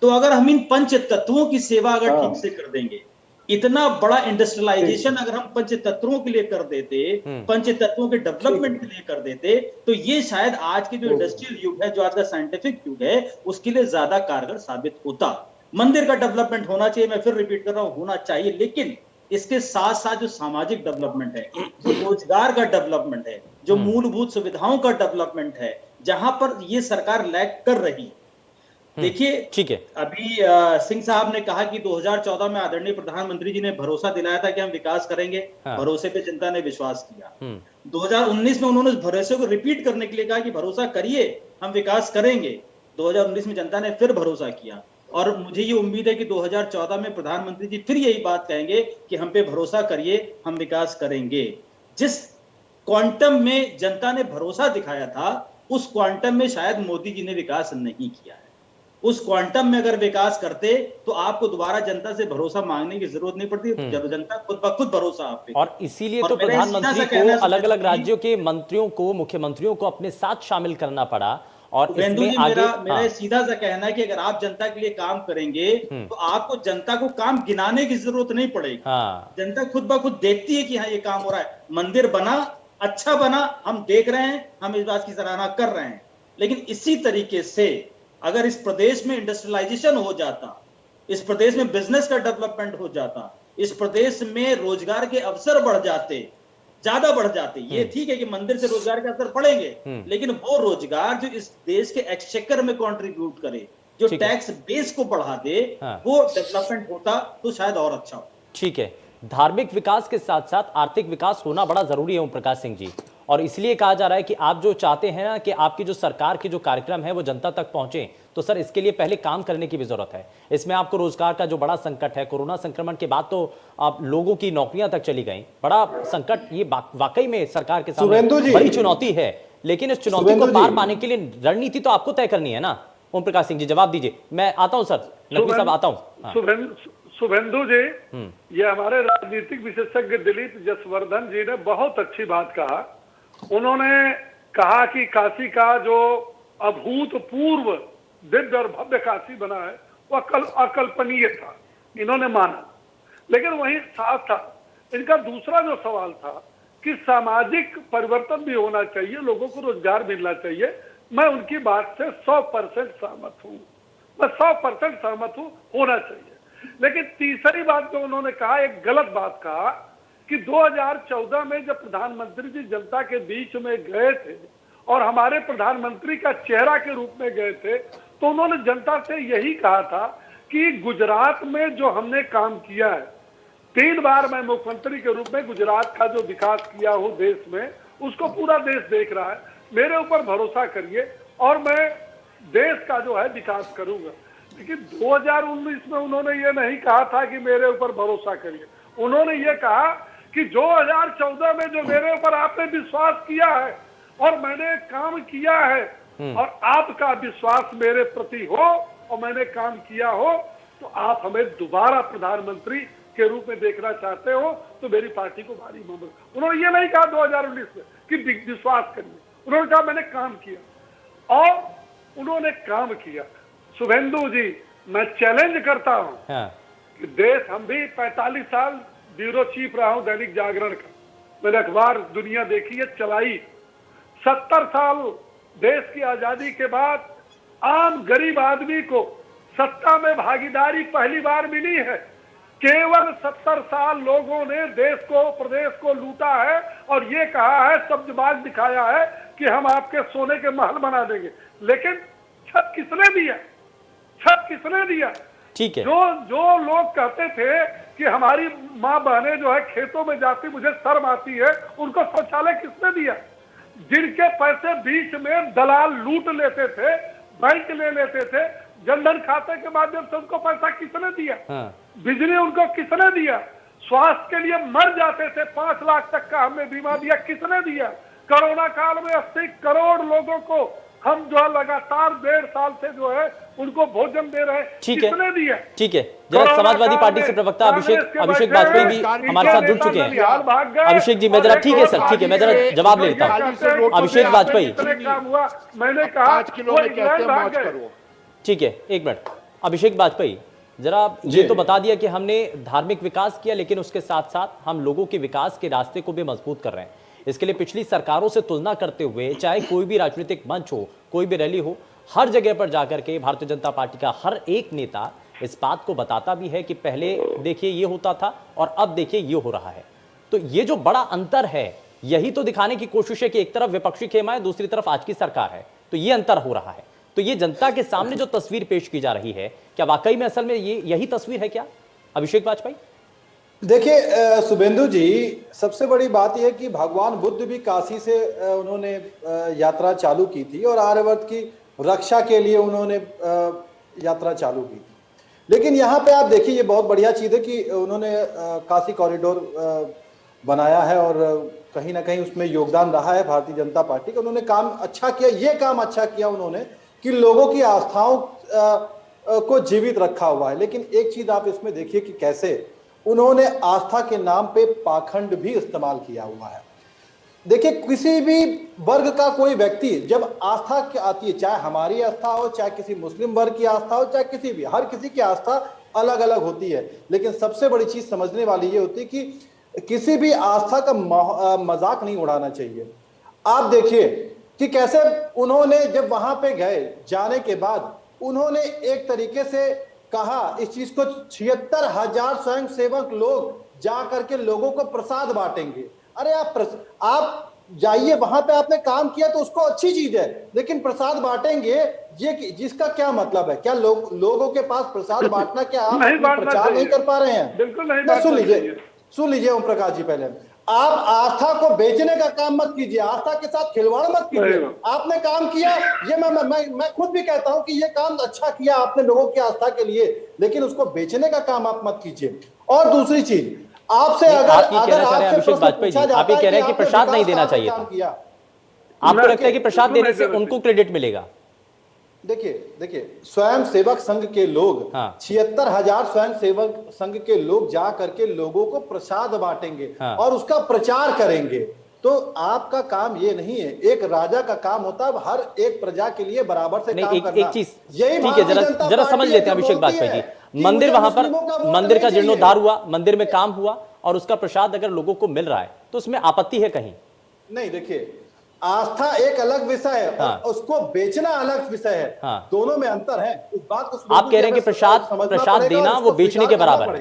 तो अगर हम इन पंच तत्वों की सेवा अगर ठीक से कर देंगे, इतना बड़ा इंडस्ट्रियलाइजेशन अगर हम पंच तत्वों के लिए कर देते, पंच तत्वों के डेवलपमेंट के लिए कर देते, तो ये शायद आज के जो इंडस्ट्रियल युग है, जो आज का साइंटिफिक युग है, उसके लिए ज्यादा कारगर साबित होता। मंदिर का डेवलपमेंट होना चाहिए, मैं फिर रिपीट कर रहा हूं, होना चाहिए, लेकिन इसके साथ साथ जो सामाजिक डेवलपमेंट है, जो रोजगार का डेवलपमेंट है, जो मूलभूत सुविधाओं का डेवलपमेंट है, जहां पर ये सरकार लैग कर रही है। देखिए, ठीक है, अभी सिंह साहब ने कहा कि 2014 में आदरणीय प्रधानमंत्री जी ने भरोसा दिलाया था कि हम विकास करेंगे। भरोसे पे जनता ने विश्वास किया। 2019 में उन्होंने उस भरोसे को रिपीट करने के लिए कहा कि भरोसा करिए, हम विकास करेंगे। 2019 में जनता ने फिर भरोसा किया, और मुझे ये उम्मीद है कि 2014 में प्रधानमंत्री जी फिर यही बात कहेंगे कि हम पे भरोसा करिए, हम विकास करेंगे। जिस क्वांटम में जनता ने भरोसा दिखाया था, उस क्वांटम में शायद मोदी जी ने विकास नहीं किया है। उस क्वांटम में अगर विकास करते तो आपको दोबारा जनता से भरोसा मांगने की जरूरत नहीं पड़ती, जब जनता खुद ब खुद भरोसा आप पे। और इसीलिए तो प्रधानमंत्री को अलग अलग राज्यों के मंत्रियों को, मुख्यमंत्रियों को अपने साथ शामिल करना पड़ा। और इसमें आगे मेरा सीधा सा कहना है कि अगर आप जनता के लिए काम करेंगे तो आपको जनता को काम गिनाने की जरूरत नहीं पड़ेगी। जनता खुद ब खुद देखती है कि हाँ, ये काम हो रहा है, मंदिर बना, अच्छा बना, हम देख रहे हैं, हम इस बात की सराहना कर रहे हैं। लेकिन इसी तरीके से अगर इस प्रदेश में इंडस्ट्रियलाइजेशन हो जाता, इस प्रदेश में बिजनेस का डेवलपमेंट हो जाता, इस प्रदेश में रोजगार के अवसर बढ़ जाते, ज्यादा बढ़ जाते। ये ठीक है कि मंदिर से रोजगार के अवसर पड़ेंगे, लेकिन वो रोजगार जो इस देश के एक्सचेकर में कंट्रीब्यूट करे, जो टैक्स बेस को बढ़ा दे, वो डेवलपमेंट होता तो शायद और अच्छा हो। ठीक है, धार्मिक विकास के साथ साथ आर्थिक विकास होना बड़ा जरूरी है ओम प्रकाश सिंह जी, और इसलिए कहा जा रहा है कि आप जो चाहते हैं ना कि आपकी जो सरकार के जो कार्यक्रम है वो जनता तक पहुंचे, तो सर इसके लिए पहले काम करने की भी जरूरत है। इसमें आपको रोजगार का जो बड़ा संकट है, कोरोना संक्रमण के बाद तो आप लोगों की नौकरियां तक चली गई, बड़ा संकट, ये वाकई में सरकार के सामने बड़ी चुनौती है। लेकिन इस चुनौती को पार पाने के लिए रणनीति तो आपको तय करनी है ना। ओम प्रकाश सिंह जी जवाब दीजिए। मैं आता हूं सर, नकवी साहब आता हूं। शुभेंदु जी, ये हमारे राजनीतिक विशेषज्ञ दिलीप जसवर्धन जी ने बहुत अच्छी बात कहा। उन्होंने कहा कि काशी का जो अभूतपूर्व दिव्य और भव्य काशी बना है वो अकल्पनीय था, इन्होंने माना। लेकिन वहीं साथ साथ इनका दूसरा जो सवाल था कि सामाजिक परिवर्तन भी होना चाहिए, लोगों को रोजगार मिलना चाहिए। मैं उनकी बात से 100% सहमत हूँ, मैं 100% सहमत हूँ, होना चाहिए। लेकिन तीसरी बात जो उन्होंने कहा, एक गलत बात कहा कि 2014 में जब प्रधानमंत्री जी जनता के बीच में गए थे और हमारे प्रधानमंत्री का चेहरा के रूप में गए थे, तो उन्होंने जनता से यही कहा था कि गुजरात में जो हमने काम किया है, 3 बार मैं मुख्यमंत्री के रूप में गुजरात का जो विकास किया हूं देश में, उसको पूरा देश देख रहा है, मेरे ऊपर भरोसा करिए और मैं देश का जो है विकास करूंगा। लेकिन 2019 में उन्होंने ये नहीं कहा था कि मेरे ऊपर भरोसा करिए, उन्होंने ये कहा कि 2014 में जो मेरे ऊपर आपने विश्वास किया है और मैंने काम किया है और आपका विश्वास मेरे प्रति हो और मैंने काम किया हो, तो आप हमें दोबारा प्रधानमंत्री के रूप में देखना चाहते हो तो मेरी पार्टी को भारी बहुमत। उन्होंने ये नहीं कहा 2019 में कि विश्वास करिए, उन्होंने कहा मैंने काम किया और उन्होंने काम किया। शुभेंदु जी, मैं चैलेंज करता हूं कि देश, हम भी 45 साल ब्यूरो चीफ रहा हूं दैनिक जागरण का, मैंने अखबार दुनिया देखी है, चलाई। 70 साल देश की आजादी के बाद आम गरीब आदमी को सत्ता में भागीदारी पहली बार मिली है। केवल 70 साल लोगों ने देश को, प्रदेश को लूटा है और ये कहा है, शब्दबाज दिखाया है कि हम आपके सोने के महल बना देंगे। लेकिन छत किसने दिया? छत किसने दिया? ठीक है। जो लोग कहते थे कि हमारी माँ बहनें जो है खेतों में जाती, मुझे शर्म आती है, उनको शौचालय किसने दिया? जिनके पैसे बीच में दलाल लूट लेते थे, बैंक ले लेते थे, जनधन खाते के माध्यम से उनको पैसा किसने दिया? बिजली उनको किसने दिया? स्वास्थ्य के लिए मर जाते थे। 5 लाख तक का हमने बीमा दिया। किसने दिया? कोरोना काल में 80 करोड़ लोगों को हम जो है लगातार 1.5 साल से जो है उनको भोजन दे रहे हैं। ठीक है, किसने दिया? ठीक है। जरा समाजवादी पार्टी से प्रवक्ता अभिषेक वाजपेयी भी हमारे साथ जुड़ चुके हैं। अभिषेक जी, मैं जरा, ठीक है सर, ठीक है, मैं जरा जवाब ले लेता हूँ। अभिषेक वाजपेयी, काम हुआ, मैंने कहा 5 किलो में कहते हैं मौज करो। ठीक है, एक मिनट। अभिषेक वाजपेयी, जरा ये तो बता दिया कि हमने धार्मिक विकास किया, लेकिन उसके साथ साथ हम लोगों के विकास के रास्ते को भी मजबूत कर रहे हैं। इसके लिए पिछली सरकारों से तुलना करते हुए, चाहे कोई भी राजनीतिक मंच हो, कोई भी रैली हो, हर जगह पर जाकर के भारतीय जनता पार्टी का हर एक नेता इस बात को बताता भी है कि पहले देखिए ये होता था और अब देखिए ये हो रहा है। तो ये जो बड़ा अंतर है, यही तो दिखाने की कोशिश है कि एक तरफ विपक्षी खेमा है, दूसरी तरफ आज की सरकार है। तो ये अंतर हो रहा है। तो ये जनता के सामने जो तस्वीर पेश की जा रही है, क्या वाकई में असल में ये यही तस्वीर है क्या, अभिषेक वाजपेयी? देखिए शुभेंदु जी, सबसे बड़ी बात यह है कि भगवान बुद्ध भी काशी से उन्होंने यात्रा चालू की थी और आर्यवर्त की रक्षा के लिए उन्होंने यात्रा चालू की थी। लेकिन यहाँ पे आप देखिए, ये बहुत बढ़िया चीज़ है कि उन्होंने काशी कॉरिडोर बनाया है और कहीं ना कहीं उसमें योगदान रहा है भारतीय जनता पार्टी का। उन्होंने काम अच्छा किया, ये काम अच्छा किया उन्होंने कि लोगों की आस्थाओं को जीवित रखा हुआ है। लेकिन एक चीज़ आप इसमें देखिए कि कैसे उन्होंने आस्था के नाम पे पाखंड भी इस्तेमाल किया हुआ है। देखिए, किसी भी वर्ग का कोई व्यक्ति जब आस्था आती है, चाहे हमारी आस्था हो, चाहे किसी मुस्लिम वर्ग की आस्था हो, चाहे किसी भी, हर किसी की आस्था अलग अलग होती है। लेकिन सबसे बड़ी चीज समझने वाली ये होती है कि किसी भी आस्था का मजाक नहीं उड़ाना चाहिए। आप देखिए कि कैसे उन्होंने जब वहां पे गए, जाने के बाद उन्होंने एक तरीके से कहा इस चीज को 76,000 स्वयं सेवक लोग जा करके लोगों को प्रसाद बांटेंगे। अरे आप जाइए वहां पे, आपने काम किया तो उसको अच्छी चीज है, लेकिन प्रसाद बांटेंगे ये जिसका क्या मतलब है? क्या लोगों के पास प्रसाद बांटना, क्या आप प्रचार नहीं कर पा रहे हैं? बिल्कुल नहीं। सुन लीजिए ओम प्रकाश जी, पहले आप आस्था को बेचने का काम मत कीजिए, आस्था के साथ खिलवाड़ मत कीजिए। आपने काम किया, ये मैं खुद भी कहता हूं कि ये काम अच्छा किया आपने लोगों की आस्था के लिए, लेकिन उसको बेचने का काम आप मत कीजिए। और दूसरी चीज, आपसे आप ये कहना चाह रहे हैं अभिषेक वाजपेयी जी, आप ये कह रहे हैं कि प्रसाद नहीं देना चाहिए था। आपको लगता है कि प्रसाद देने से उनको क्रेडिट मिलेगा? देखिए स्वयं सेवक संघ के लोग, 76,000 स्वयं सेवक संघ के लोग जा करके लोगों को प्रसाद बांटेंगे और उसका प्रचार करेंगे। तो आपका काम ये नहीं है, एक राजा का काम होता है हर एक प्रजा के लिए बराबर से काम करना। एक चीज ठीक है, जरा समझ लेते हैं अभिषेक वाजपेयी जी। मंदिर, वहां पर मंदिर का जीर्णोद्धार हुआ, मंदिर में काम हुआ और उसका प्रसाद अगर लोगों को मिल रहा है तो उसमें आपत्ति है कहीं? नहीं, देखिए आस्था एक अलग विषय है और उसको बेचना अलग विषय है। दोनों में अंतर है। इस बात को आप कह रहे हैं कि प्रसाद देना वो बेचने के बराबर है।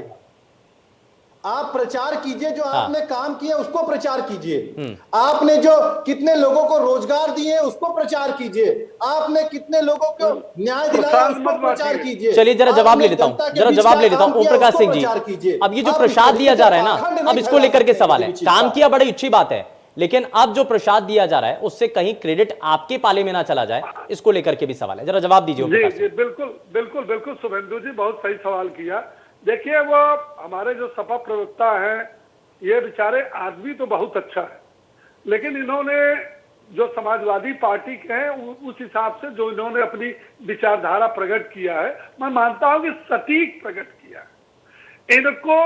आप प्रचार कीजिए, जो आपने काम किया उसको प्रचार कीजिए। आपने जो कितने लोगों को रोजगार दिए उसको प्रचार कीजिए। आपने कितने लोगों को न्याय दिलाया उसको प्रचार कीजिए। चलिए जरा जवाब ले लेता हूं, ओम प्रकाश सिंह जी। अब ये जो प्रसाद दिया जा रहा है ना, अब इसको लेकर के सवाल है। काम किया बड़ी अच्छी बात है, लेकिन अब जो प्रसाद दिया जा रहा है उससे कहीं क्रेडिट आपके पाले में ना चला जाए, इसको लेकर के भी सवाल है। जरा जवाब दीजिए। जी बिल्कुल बिल्कुल बिल्कुल शुभेंदु जी, बहुत सही सवाल किया। देखिए, वो हमारे जो सपा प्रवक्ता हैं, ये बेचारे आदमी तो बहुत अच्छा है, लेकिन इन्होंने जो समाजवादी पार्टी के हैं उस हिसाब से जो इन्होंने अपनी विचारधारा प्रकट किया है, मैं मानता हूं कि सटीक प्रकट किया है। इनको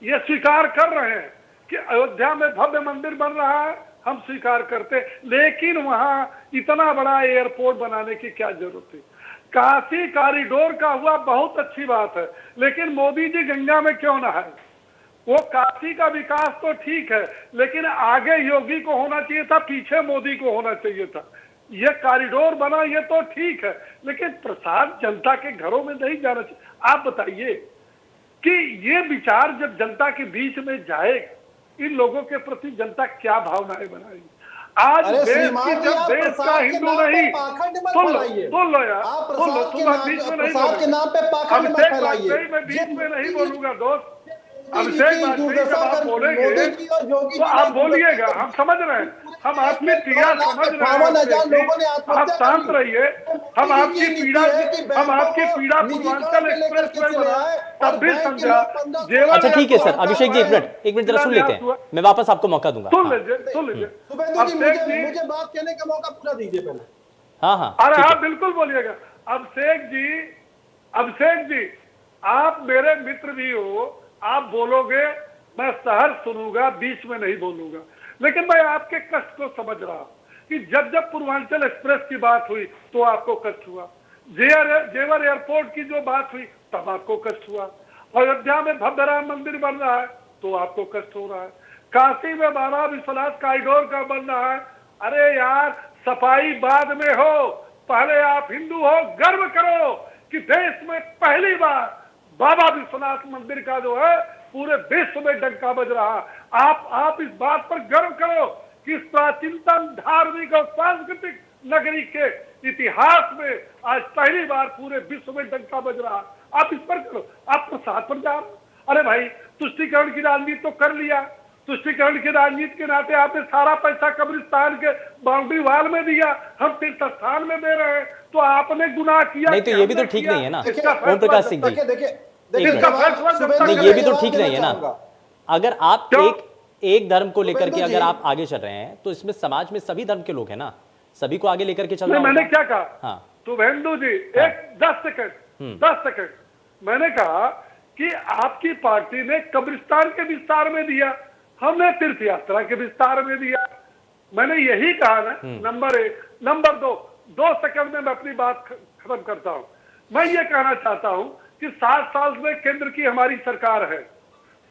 ये स्वीकार कर रहे हैं कि अयोध्या में भव्य मंदिर बन रहा है, हम स्वीकार करते, लेकिन वहां इतना बड़ा एयरपोर्ट बनाने की क्या जरूरत थी? काशी कॉरिडोर का हुआ, बहुत अच्छी बात है, लेकिन मोदी जी गंगा में क्यों नहाए? वो काशी का विकास तो ठीक है, लेकिन आगे योगी को होना चाहिए था, पीछे मोदी को होना चाहिए था। ये कॉरिडोर बना, ये तो ठीक है, लेकिन प्रसाद जनता के घरों में नहीं जाना चाहिए। आप बताइए कि ये विचार जब जनता के बीच में जाएगा, इन लोगों के प्रति जनता क्या भावनाएं बनाएगी? आज देश की, जब देश का हिंदू नहीं, सुन लो यार, सुन लो, तुम बीच में नहीं बोलोगे। मैं बीच में नहीं बोलूंगा दोस्त। अभिषेक वाजपेयी जब आप बोलेंगे तो आप बोलिएगा, हम समझ रहे हैं। हम आपकी पीड़ा समझ रहे 58,000 लोगों ने हैं, आप आत्महत्या शांत कर ली। रहिए। हम आपकी पीड़ा पूर्वांचल एक्सप्रेस में बना तब भी समझा। अच्छा ठीक है सर, अभिषेक जी एक मिनट जरा सुन लेते हैं, मैं वापस आपको मौका दूंगा। सुन लीजिए सुन लीजिए। शुभेंदु जी मुझे बात कहने का मौका पूरा दीजिए पहले। हाँ हाँ अरे ठीक आप है। बिल्कुल बोलिएगा। अभिषेक जी आप मेरे मित्र भी हो, आप बोलोगे मैं सहर सुनूंगा, बीच में नहीं बोलूंगा। लेकिन मैं आपके कष्ट को समझ रहा हूं कि जब जब पूर्वांचल एक्सप्रेस की बात हुई तो आपको कष्ट हुआ, जेवर एयरपोर्ट की जो बात हुई तब आपको कष्ट हुआ, अयोध्या में भव्य राम मंदिर बन रहा है तो आपको कष्ट हो रहा है, काशी में बाबा विश्वनाथ कॉरिडोर का बन रहा है। अरे यार सफाई बाद में हो, पहले आप हिंदू हो, गर्व करो कि देश में पहली बार बाबा विश्वनाथ मंदिर का जो है पूरे विश्व में डंका बज रहा। आप इस बात पर गर्व करो कि इस प्राचीनतम धार्मिक और सांस्कृतिक नगरी के इतिहास में आज पहली बार पूरे विश्व में डंका बज रहा। आप इस पर करो, आप प्रसाद पर जा रहे। अरे भाई तुष्टीकरण की राजनीति तो कर लिया, तुष्टीकरण की राजनीति के नाते आपने सारा पैसा कब्रिस्तान के बाउंड्री वाल में दिया, हम तीर्थ स्थान में दे रहे हैं, तो आपने गुनाह किया। नहीं तो ये भी तो ठीक नहीं है ना ओम प्रकाश सिंह जी, नहीं ये भी तो ठीक नहीं है ना। अगर आप एक धर्म को लेकर के अगर आप आगे चल रहे हैं तो इसमें समाज में सभी धर्म के लोग हैं ना, सभी को आगे लेकर के चलना होगा। मैंने क्या कहा? हाँ शुभेंदु जी एक 10 सेकंड मैंने कहा कि आपकी पार्टी ने कब्रिस्तान के विस्तार में दिया, हमने तीर्थ यात्रा के विस्तार में दिया। मैंने यही कहा ना। नंबर 1। नंबर 2 सेकंड में मैं अपनी बात खत्म करता हूं। मैं ये कहना चाहता हूं कि 7 साल में केंद्र की हमारी सरकार है,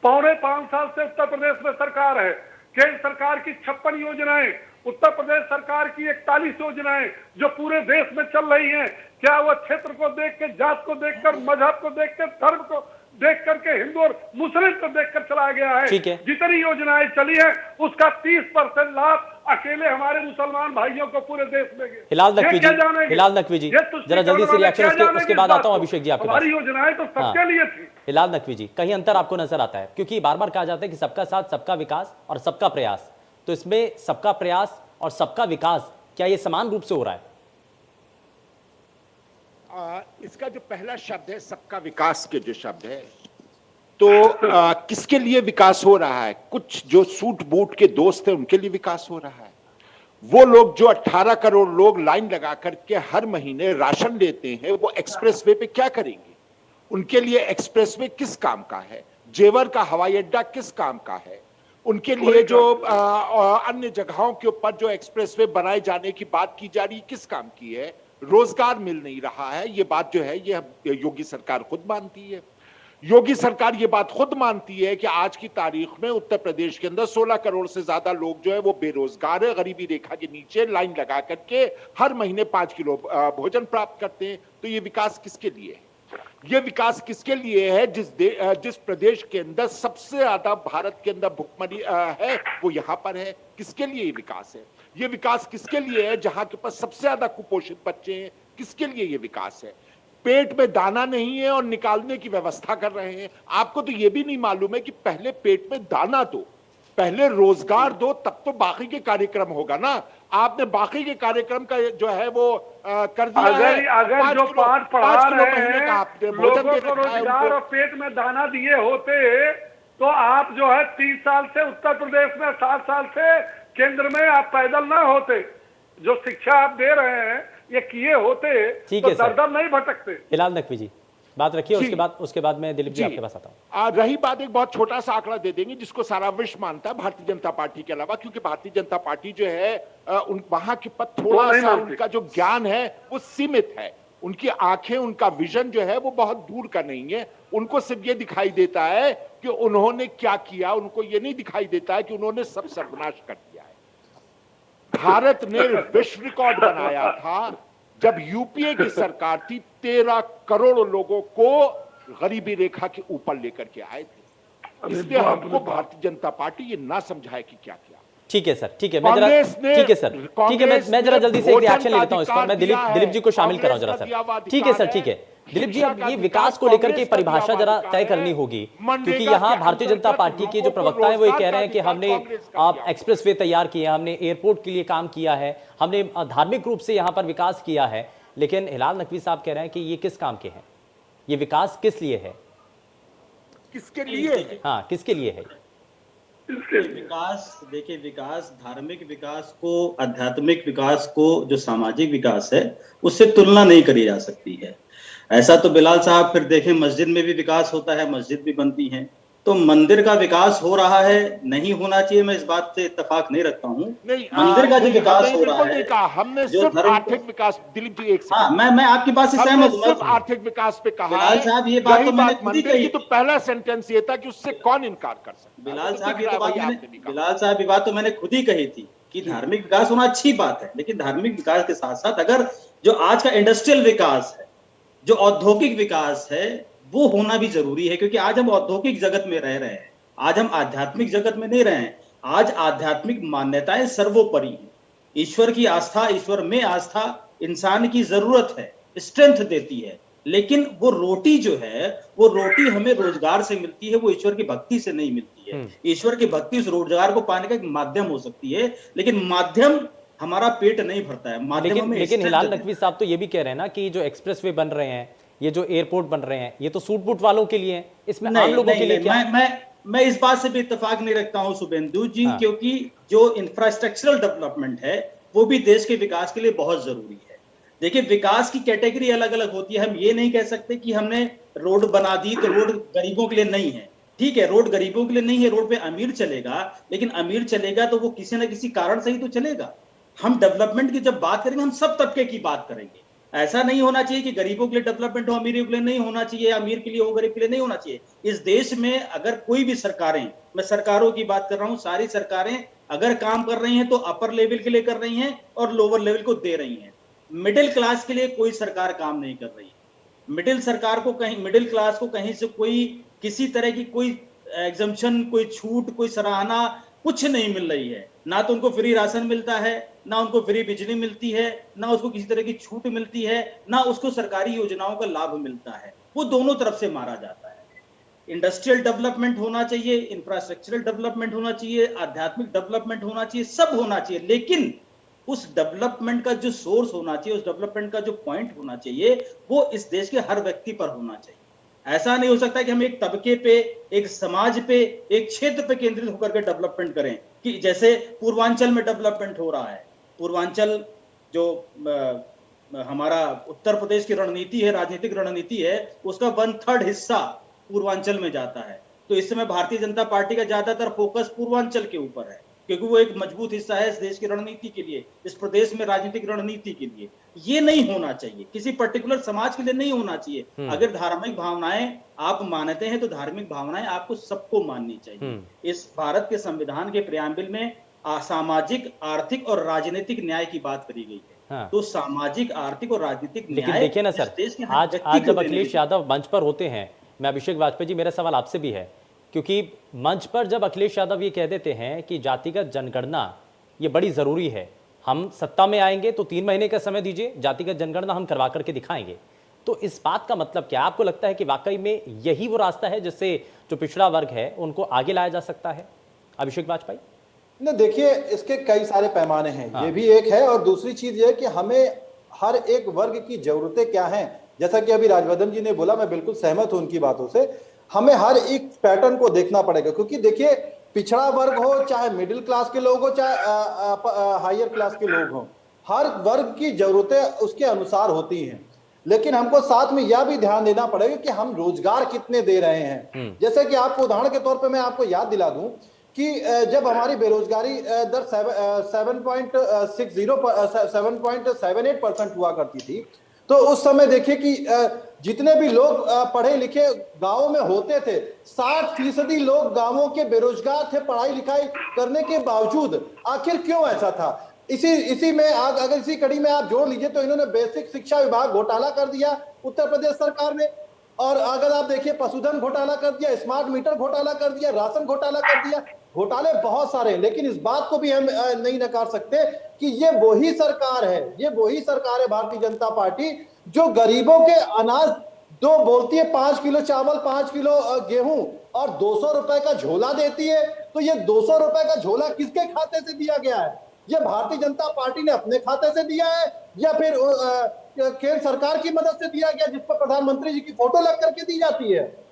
पौने 5 साल से उत्तर प्रदेश में सरकार है। केंद्र सरकार की 56 योजनाएं, उत्तर प्रदेश सरकार की 41 योजनाएं जो पूरे देश में चल रही हैं, क्या वो क्षेत्र को देख के, जात को देखकर, मजहब को देखकर, धर्म को देख करके, हिंदू और मुस्लिम को देखकर चलाया गया है? ठीक है। जितनी योजनाएं चली हैं उसका 30% लाभ अकेले हमारे मुसलमान भाइयों को पूरे देश में गए। हिलाल नकवी जी जरा जल्दी से रिएक्शन, उसके बाद आता हूं अभिषेक जी आपके पास। हमारी योजनाएं तो सबके लिए थी। हिलाल नकवी जी कहीं अंतर आपको नजर आता है? क्योंकि बार बार कहा जाता है कि सबका साथ सबका विकास और सबका प्रयास, तो इसमें सबका प्रयास और सबका विकास क्या ये समान रूप से हो रहा है? इसका जो पहला शब्द है सबका विकास के जो शब्द है, तो किसके लिए विकास हो रहा है? कुछ जो सूट बूट के दोस्त हैं उनके लिए विकास हो रहा है। वो लोग जो 18 करोड़ लोग लाइन लगा करके हर महीने राशन लेते हैं, वो एक्सप्रेसवे पे क्या करेंगे? उनके लिए एक्सप्रेसवे किस काम का है? जेवर का हवाई अड्डा किस काम का है? उनके लिए जो अन्य जगहों के ऊपर जो एक्सप्रेसवे बनाए जाने की बात की जा रही किस काम की है? रोजगार मिल नहीं रहा है। ये बात जो है ये योगी सरकार खुद मानती है। योगी सरकार ये बात खुद मानती है कि आज की तारीख में उत्तर प्रदेश के अंदर 16 करोड़ से ज्यादा लोग जो है वो बेरोजगार है, गरीबी रेखा के नीचे लाइन लगा करके हर महीने 5 किलो भोजन प्राप्त करते हैं। तो ये विकास किसके लिए है? ये विकास किसके लिए है? जिस प्रदेश के अंदर सबसे ज्यादा भारत के अंदर भुखमरी है वो यहां पर है। किसके लिए ये विकास है? ये विकास किसके लिए है? जहां के पास सबसे ज्यादा कुपोषित बच्चे हैं, किसके लिए ये विकास है? पेट में दाना नहीं है और निकालने की व्यवस्था कर रहे हैं। आपको तो ये भी नहीं मालूम है कि पहले पेट में दाना दो, पहले रोजगार दो, तब तो बाकी के कार्यक्रम होगा ना। आपने बाकी के कार्यक्रम का जो है वो कर दिया है। अगर जो पाठ पढ़ा रहे हैं लोगों को रोजगार और पेट में दाना दिए होते तो आप जो है 30 साल से उत्तर प्रदेश में, 7 साल से केंद्र में आप पैदल ना होते। जो शिक्षा आप दे रहे हैं ये किए होते तो दर-दर नहीं भटकते। हिलाल नकवी जी बात रखिए, उसके बाद मैं दिलीप जी आपके पास आता हूं। रही बात, एक बहुत छोटा सा आंकड़ा दे देंगे जिसको सारा विश्व मानता है भारतीय जनता पार्टी के अलावा, क्योंकि भारतीय जनता पार्टी जो है वहां के पर थोड़ा सा उनका जो ज्ञान है वो सीमित है। उनकी आंखें, उनका विजन जो है वो बहुत दूर का नहीं है। उनको सिर्फ ये दिखाई देता है कि उन्होंने क्या किया, उनको ये नहीं दिखाई देता है कि उन्होंने सब सर्वनाश कर दिया है। भारत ने विश्व रिकॉर्ड बनाया था जब यूपीए की सरकार थी, 13 करोड़ लोगों को गरीबी रेखा के ऊपर लेकर के आए थे। इसलिए हमको भारतीय जनता पार्टी ये ना समझाए कि क्या किया। ठीक है सर, ठीक है, मैं जरा जल्दी से एक रिएक्शन ले लेता हूं इस पर। मैं दिलीप जी को शामिल कर रहा हूं जरा सर। ठीक है सर, ठीक है, दिलीप जी, अब ये विकास को लेकर के परिभाषा जरा तय करनी होगी, क्योंकि यहाँ भारतीय जनता पार्टी के जो प्रवक्ता हैं वो ये कह रहे हैं कि हमने एक्सप्रेसवे तैयार किया, हमने एयरपोर्ट के लिए काम किया है, हमने धार्मिक रूप से यहाँ पर विकास किया है, लेकिन हिलाल नकवी साहब कह रहे हैं कि ये किस काम के हैं, ये विकास किस लिए है, किसके लिए? हाँ किसके लिए है? विकास, देखिए विकास, धार्मिक विकास को, आध्यात्मिक विकास को, जो सामाजिक विकास है उससे तुलना नहीं करी जा सकती है। ऐसा तो बिलाल साहब फिर देखें, मस्जिद में भी विकास होता है, मस्जिद भी बनती है, तो मंदिर का विकास हो रहा है, नहीं होना चाहिए, मैं इस बात से इत्तेफाक नहीं रखता हूँ। मंदिर का जो विकास हो रहा है, हमने सिर्फ आर्थिक विकास, दिलीप जी एक हाँ, मैं आपकी बात से सहमत हूँ, सिर्फ आर्थिक विकास पे कहा बिलाल साहब, ये बात तो मैंने खुद ही कही, तो पहला सेंटेंस ये था कि उससे कौन इनकार कर सकता है। बिलाल साहब ये बात तो मैंने खुद ही कही थी कि धार्मिक विकास होना अच्छी बात है, लेकिन धार्मिक विकास के साथ साथ अगर जो आज का इंडस्ट्रियल विकास है, जो औद्योगिक विकास है, वो होना भी जरूरी है, क्योंकि आज हम औद्योगिक जगत में रह रहे हैं, आज हम आध्यात्मिक जगत में नहीं रहे हैं। आज आध्यात्मिक मान्यताएं सर्वोपरि हैं। ईश्वर की आस्था, ईश्वर में आस्था इंसान की जरूरत है, स्ट्रेंथ देती है, लेकिन वो रोटी जो है, वो रोटी हमें रोजगार से मिलती है, वो ईश्वर की भक्ति से नहीं मिलती है। ईश्वर की भक्ति उस रोजगार को पाने का एक माध्यम हो सकती है, लेकिन माध्यम हमारा पेट नहीं भरता है। लेकिन हिलाल नकवी साहब तो ये भी कह रहे हैं ना कि जो एक्सप्रेसवे बन रहे हैं, ये जो एयरपोर्ट बन रहे हैं, ये तो सूट बूट वालों के लिए हैं, इसमें आम लोगों के लिए क्या? मैं इस बात से भी इत्तेफाक नहीं रखता हूं शुभेंदु जी, हाँ। क्योंकि जो इंफ्रास्ट्रक्चरल डेवलपमेंट है वो भी देश के विकास के लिए बहुत जरूरी है। देखिए, विकास की कैटेगरी अलग अलग होती है। हम ये नहीं कह सकते कि हमने रोड बना दी तो रोड गरीबों के लिए नहीं है। ठीक है, रोड गरीबों के लिए नहीं है, रोड पे अमीर चलेगा, लेकिन अमीर चलेगा तो वो किसी ना किसी कारण से ही तो चलेगा। हम डेवलपमेंट की जब बात करेंगे, हम सब तबके की बात करेंगे। ऐसा नहीं होना चाहिए कि गरीबों के लिए डेवलपमेंट हो, अमीरों के लिए नहीं होना चाहिए, अमीर के लिए हो, गरीब के लिए नहीं होना चाहिए। इस देश में अगर कोई भी सरकारें, मैं सरकारों की बात कर रहा हूं, सारी सरकारें अगर काम कर रही हैं तो अपर लेवल के लिए कर रही हैं और लोअर लेवल को दे रही हैं। मिडिल क्लास के लिए कोई सरकार काम नहीं कर रही है। मिडिल क्लास को कहीं से कोई किसी तरह की कोई एग्जम्पशन, कोई छूट, कोई सराहना कुछ नहीं मिल रही है। ना तो उनको फ्री राशन मिलता है, ना उनको फ्री बिजली मिलती है, ना उसको किसी तरह की छूट मिलती है, ना उसको सरकारी योजनाओं का लाभ मिलता है। वो दोनों तरफ से मारा जाता है। इंडस्ट्रियल डेवलपमेंट होना चाहिए, इंफ्रास्ट्रक्चरल डेवलपमेंट होना चाहिए, आध्यात्मिक डेवलपमेंट होना चाहिए, सब होना चाहिए, लेकिन उस डेवलपमेंट का जो सोर्स होना चाहिए, उस डेवलपमेंट का जो पॉइंट होना चाहिए, वो इस देश के हर व्यक्ति पर होना चाहिए। ऐसा नहीं हो सकता कि हम एक तबके पे, एक समाज पे, एक क्षेत्र पे केंद्रित होकर के डेवलपमेंट करें, कि जैसे पूर्वांचल में डेवलपमेंट हो रहा है। पूर्वांचल जो हमारा उत्तर प्रदेश की रणनीति है, राजनीतिक रणनीति है, उसका 1/3 हिस्सा पूर्वांचल में जाता है। तो इस समय भारतीय जनता पार्टी का ज्यादातर फोकस पूर्वांचल के ऊपर है, क्योंकि वो एक मजबूत हिस्सा है इस देश की रणनीति के लिए, इस प्रदेश में राजनीतिक रणनीति के लिए। ये नहीं होना चाहिए, किसी पर्टिकुलर समाज के लिए नहीं होना चाहिए। अगर धार्मिक भावनाएं आप मानते हैं तो धार्मिक भावनाएं आपको सबको माननी चाहिए। इस भारत के संविधान के प्रियम्बल में सामाजिक, आर्थिक और राजनीतिक न्याय की बात करी गई है। हाँ। तो सामाजिक, आर्थिक और राजनीतिक न्याय, लेकिन देखिए ना सर, आज जब अखिलेश यादव मंच पर होते हैं, मैं अभिषेक वाजपेयी जी, मेरा सवाल आपसे भी है, क्योंकि मंच पर जब अखिलेश यादव ये कह देते हैं कि जातिगत जनगणना ये बड़ी जरूरी है, हम सत्ता में आएंगे तो 3 महीने का समय दीजिए, जातिगत जनगणना हम करवा करके दिखाएंगे, तो इस बात का मतलब क्या? आपको लगता है कि वाकई में यही वो रास्ता है जिससे जो पिछड़ा वर्ग है उनको आगे लाया जा सकता है? अभिषेक वाजपेयी नहीं, देखिए इसके कई सारे पैमाने हैं। हाँ। ये भी एक है, और दूसरी चीज ये है कि हमें हर एक वर्ग की जरूरतें क्या हैं, जैसा कि अभी राजवर्धन जी ने बोला, मैं बिल्कुल सहमत हूं उनकी बातों से। हमें हर एक पैटर्न को देखना पड़ेगा, क्योंकि देखिए पिछड़ा वर्ग हो, चाहे मिडिल क्लास के लोग हो, चाहे हायर क्लास के लोग हो, हर वर्ग की जरूरतें उसके अनुसार होती हैं। लेकिन हमको साथ में यह भी ध्यान देना पड़ेगा कि हम रोजगार कितने दे रहे हैं। जैसे कि आपको उदाहरण के तौर पे मैं आपको याद दिला दूं कि जब हमारी बेरोजगारी दर 7.78% हुआ करती थी, तो उस समय देखिए कि जितने भी लोग पढ़े लिखे गांवों में होते थे, 60% लोग गांवों के बेरोजगार थे पढ़ाई लिखाई करने के बावजूद। आखिर क्यों ऐसा था? इसी में अगर इसी कड़ी में आप जोड़ लीजिए तो इन्होंने बेसिक शिक्षा विभाग घोटाला कर दिया उत्तर प्रदेश सरकार ने, और अगर आप देखिए पशुधन घोटाला कर दिया, स्मार्ट मीटर घोटाला कर दिया, राशन घोटाला कर दिया। घोटाले बहुत सारे हैं, लेकिन इस बात को भी हम नहीं नकार सकते कि ये वही सरकार है, भारतीय जनता पार्टी, जो गरीबों के अनाज तो बोलती है 5 किलो चावल, 5 किलो गेहूं और 200 रुपए का झोला देती है। तो ये 200 रुपए का झोला किसके खाते से दिया गया है? ये भारतीय जनता पार्टी ने अपने खाते से दिया है या फिर केंद्र सरकार की मदद से दिया गया, जिस पर प्रधानमंत्री जी की फोटो लग करके दी जाती है?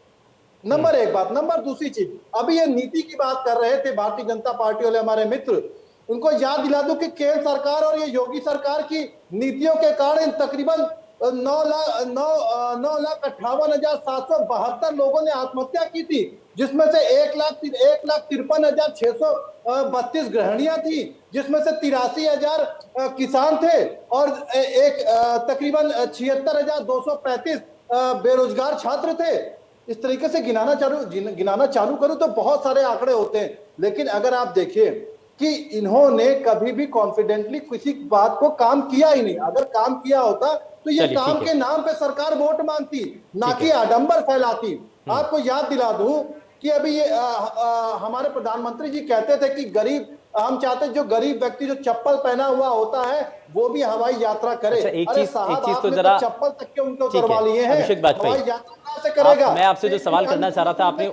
नंबर एक बात। नंबर दूसरी चीज, अभी ये नीति की बात कर रहे थे भारतीय जनता पार्टी वाले हमारे मित्र, उनको याद दिला दूं कि केंद्र सरकार और ये योगी सरकार की नीतियों के कारण तकरीबन 9,58,772 लोगों ने आत्महत्या की थी, जिसमें से 1,53,632 गृहिणियां थी, जिसमें से 83,000 किसान थे और तकरीबन 76,235 बेरोजगार छात्र थे। इस तरीके से गिनाना चालू करूं तो बहुत सारे आंकड़े होते हैं। लेकिन अगर आप देखिए कि इन्होंने कभी भी कॉन्फिडेंटली किसी बात को काम किया ही नहीं। अगर काम किया होता तो ये काम के नाम पे सरकार वोट मांगती, ना कि आडंबर फैलाती। आपको याद दिला दूं कि अभी ये हमारे प्रधानमंत्री जी कहते थे कि गरीब, हम चाहते जो गरीब व्यक्ति जो चप्पल पहना हुआ होता है वो भी हवाई यात्रा करे। अच्छा, एक चीज तो आपने जरा चप्पल तक के उनको करवा लिए हैं, अभिषेक वाजपेयी, हवाई यात्रा कहां से करेगा? मैं आपसे जो सवाल करना चाह रहा था, आपने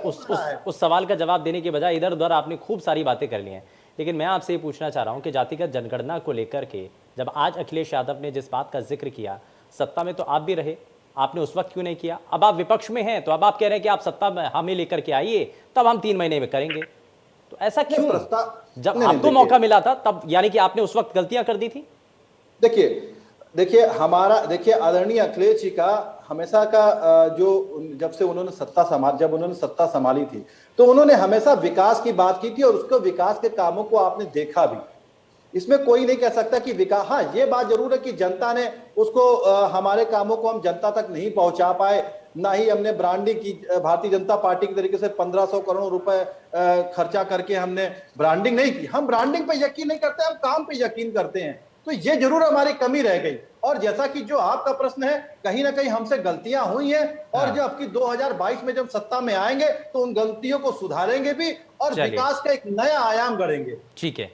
उस सवाल का जवाब देने के बजाय इधर उधर आपने खूब सारी बातें कर ली हैं। लेकिन मैं आपसे ये पूछना चाह रहा हूं कि जातिगत जनगणना को लेकर के जब आज अखिलेश यादव ने जिस बात का जिक्र किया, सत्ता में तो आप भी रहे, आपने उस वक्त क्यों नहीं किया? अब आप विपक्ष में हैं तो अब आप कह रहे हैं कि आप सत्ता में हमें लेकर के आइए, तब हम 3 महीने में करेंगे। तो ऐसा क्यों? जब आपको मौका मिला था तब, यानी कि आपने उस वक्त गलतियां कर दी थी। देखिए आदरणीय अखिलेश जी का हमेशा का जब उन्होंने सत्ता संभाली थी तो उन्होंने हमेशा विकास की बात की थी और उसको विकास के कामों को आपने देखा भी। इसमें कोई नहीं कह सकता कि विकास, हाँ ये बात जरूर है कि जनता ने उसको हमारे कामों को हम जनता तक नहीं पहुंचा पाए, ना ही हमने ब्रांडिंग की। भारतीय जनता पार्टी के तरीके से 1500 करोड़ रुपए खर्चा करके हमने ब्रांडिंग नहीं की। हम ब्रांडिंग पे यकीन नहीं करते, हम काम पे यकीन करते हैं। तो ये जरूर हमारी कमी रह गई। और जैसा कि जो आपका प्रश्न है, कहीं ना कहीं हमसे गलतियां हुई हैं और जो आपकी 2022 में जब सत्ता में आएंगे तो उन गलतियों को सुधारेंगे भी और विकास का एक नया आयाम गढ़ेंगे। ठीक है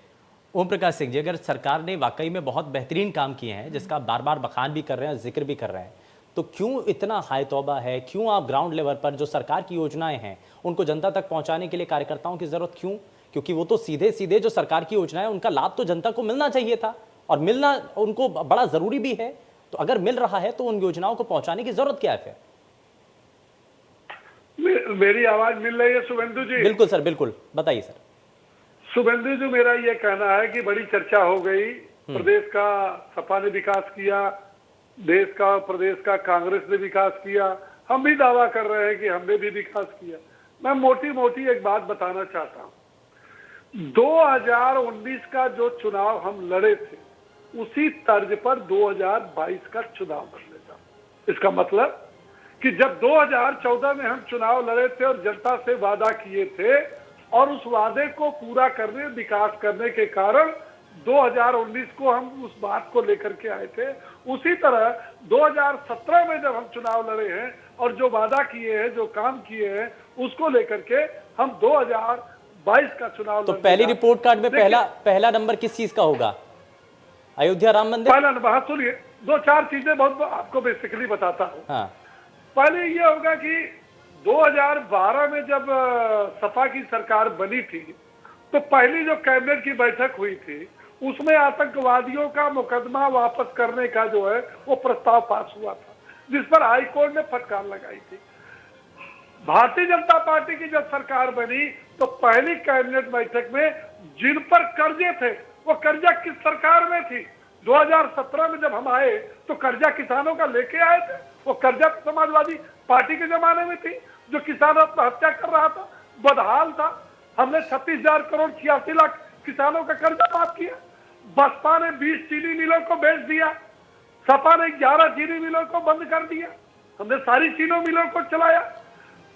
ओम प्रकाश सिंह जी, अगर सरकार ने वाकई में बहुत बेहतरीन काम किए हैं जिसका बार बार बखान भी कर रहे हैं, जिक्र भी कर रहे हैं, तो क्यों इतना हाय तौबा है? क्यों आप ग्राउंड लेवल पर जो सरकार की योजनाएं हैं उनको जनता तक पहुंचाने के लिए कार्यकर्ताओं की जरूरत क्यों? क्योंकि वो तो सीधे सीधे जो सरकार की योजनाएं उनका लाभ तो जनता को मिलना चाहिए था और मिलना उनको बड़ा जरूरी भी है। तो अगर मिल रहा है तो उन योजनाओं को पहुंचाने की जरूरत क्या है फिर? मेरी आवाज मिल रही है शुभेंदु जी? बिल्कुल सर, बिल्कुल, बताइए सर। शुभेंदु जी, मेरा ये कहना है कि बड़ी चर्चा हो गई, प्रदेश का सपा ने विकास किया, देश का प्रदेश का कांग्रेस ने विकास किया, हम भी दावा कर रहे हैं कि हमने भी विकास किया। मैं मोटी मोटी एक बात बताना चाहता हूं। 2019 का जो चुनाव हम लड़े थे उसी तर्ज पर 2022 का चुनाव लड़ लेता। इसका मतलब कि जब 2014 में हम चुनाव लड़े थे और जनता से वादा किए थे और उस वादे को पूरा करने, विकास करने के कारण 2019 को हम उस बात को लेकर के आए थे, उसी तरह 2017 में जब हम चुनाव लड़े हैं और जो वादा किए हैं, जो काम किए हैं, उसको लेकर के हम 2022 का चुनाव। तो पहली रिपोर्ट कार्ड में पहला नंबर किस चीज का होगा? अयोध्या राम मंदिर? पहला नंबर, सुनिए, 2-4 चीजें बहुत आपको बेसिकली बताता हूँ। हाँ। पहले ये होगा कि 2012 में जब सपा की सरकार बनी थी तो पहली जो कैबिनेट की बैठक हुई थी उसमें आतंकवादियों का मुकदमा वापस करने का जो है वो प्रस्ताव पास हुआ था, जिस पर हाईकोर्ट ने फटकार लगाई थी। भारतीय जनता पार्टी की जब सरकार बनी तो पहली कैबिनेट बैठक में जिन पर कर्जे थे वो कर्जा किस सरकार में थी? 2017 में जब हम आए तो कर्जा किसानों का लेके आए थे। वो कर्जा समाजवादी पार्टी के जमाने में थी, जो किसान आत्महत्या कर रहा था, बदहाल था। हमने 36,000 करोड़ 86 लाख किसानों का कर्जा माफ किया। बसपा ने 20 चीनी मिलों को बेच दिया, सपा ने 11 चीनी मिलों को बंद कर दिया, हमने सारी चीनी मिलों को चलाया।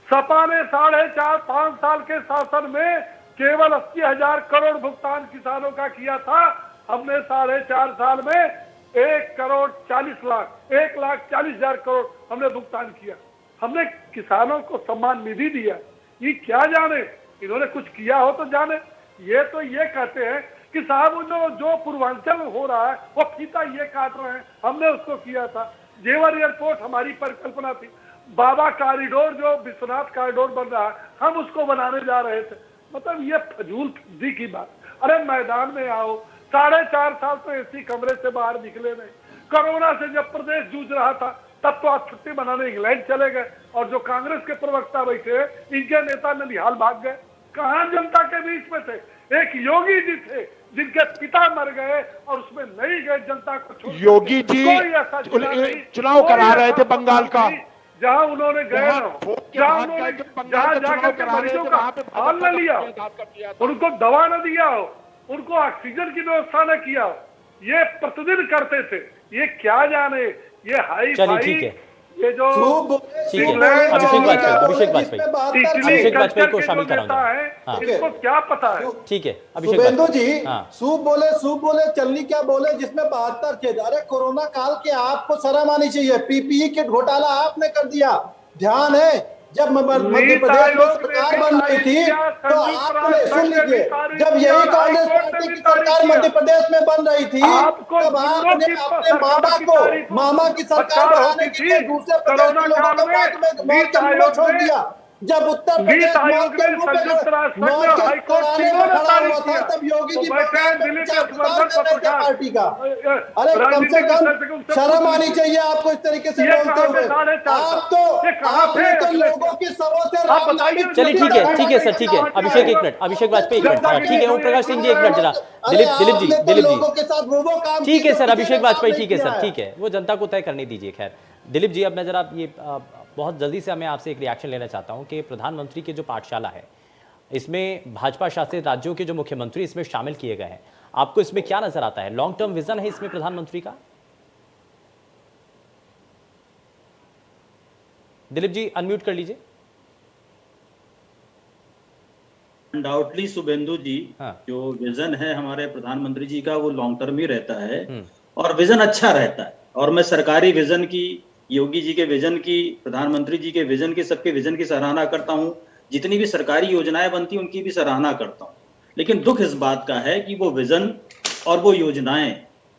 सपा ने 4.5-5 साल के शासन में केवल 80,000 करोड़ भुगतान किसानों का किया था, हमने 4.5 साल में 1,40,00,000 करोड़ हमने भुगतान किया। हमने किसानों को सम्मान निधि दिया। ये क्या जाने, इन्होंने कुछ किया हो तो जाने। ये तो ये कहते हैं कि साहब जो पूर्वांचल में हो रहा है वो फीता ये काट रहे हैं, हमने उसको किया था। जेवर एयरपोर्ट हमारी परिकल्पना थी। बाबा कॉरिडोर जो विश्वनाथ कॉरिडोर बन रहा है, हम उसको बनाने जा रहे थे। मतलब ये फजूल फर्जी की बात। अरे मैदान में आओ, 4.5 साल तो एसी कमरे से बाहर निकले नहीं। कोरोना से जब प्रदेश जूझ रहा था तब तो आप छुट्टी मनाने इंग्लैंड चले गए, और जो कांग्रेस के प्रवक्ता बैठे इनके नेता ननिहाल भाग गए। कहां जनता के बीच में थे? एक योगी जी थे जिनके पिता मर गए और उसमें नहीं गए जनता को छोड़। योगी जी कोई ऐसा जिला नहीं, चुनाव कोई करा रहे ऐसा थे बंगाल का, नहीं जहां उन्होंने गए जहां ना, ठोक के जहां भाग उन्होंने गए थे, बंगाल जहां का चुनाव जाकर के करा रहे मरीजों थे, का वहां पे हाल न लिया, किया था। उनको दवा न दिया हो, उनको ऑक्सीजन की व्यवस्था न किया हो, ये प्रतिदिन करते थे। ये क्या जाने, ये हाई चलिए, फाई, ठीक है। ये जो ठीक है, अभिषेक वाजपेयी अभिषेक वाजपेयी को शामिल कराऊंगा। हाँ। इनको क्या पता है? ठीक है, अभिषेक शुभेंदु वाजपेयी। जी, हाँ। सूप बोले चलनी क्या बोले, जिसमें 72 थे। अरे कोरोना काल के आपको शर्म आनी चाहिए। पीपीई किट घोटाला आपने कर दिया, ध्यान है। जब मध्य प्रदेश में सरकार बन रही थी तो आपने, सुन लीजिए, जब यही कांग्रेस पार्टी की सरकार मध्य प्रदेश में बन रही थी तब आपने अपने मामा की सरकार बढ़ाने के लिए दूसरे प्रदेश के लोगों को मौत के मुंह में छोड़ दिया। जब उत्तर प्रदेश मौत के मुंह पे मौत के किनारे में खड़ा हुआ था तब योगी जी पार्टी का। अरे कम से कम शर्म आनी चाहिए आपको इस तरीके से बोलते हुए। आपने तो लोगों की सबों से रामनामी। चलिए, ठीक है सर, ठीक है। अभिषेक एक मिनट, अभिषेक वाजपेयी एक मिनट। ठीक है, ओम प्रकाश सिंह जी एक मिनट जरा। दिलीप जी लोगों के साथ वो काम ठीक है सर, अभिषेक वाजपेयी ठीक है सर, ठीक है, वो जनता को तय करने दीजिए। खैर दिलीप जी, अब मैं जरा ये बहुत जल्दी से मैं आपसे एक रिएक्शन लेना चाहता हूं कि प्रधानमंत्री की जो पाठशाला है, इसमें भाजपा शासित राज्यों के जो मुख्यमंत्री इसमें शामिल किए गए हैं, आपको इसमें क्या नजर आता है? लॉन्ग टर्म विजन है इसमें प्रधानमंत्री का? दिलीप जी अनम्यूट कर लीजिए। अनडाउटली शुभेंदु जी, हाँ। जो विजन है हमारे प्रधानमंत्री जी का वो लॉन्ग टर्म ही रहता है और विजन अच्छा रहता है। और मैं सरकारी विजन की, योगी जी के विजन की, प्रधानमंत्री जी के विजन की, सबके विजन की सराहना करता हूं। जितनी भी सरकारी योजनाएं बनती हैं उनकी भी सराहना करता हूं। लेकिन दुख इस बात का है कि वो विजन और वो योजनाएं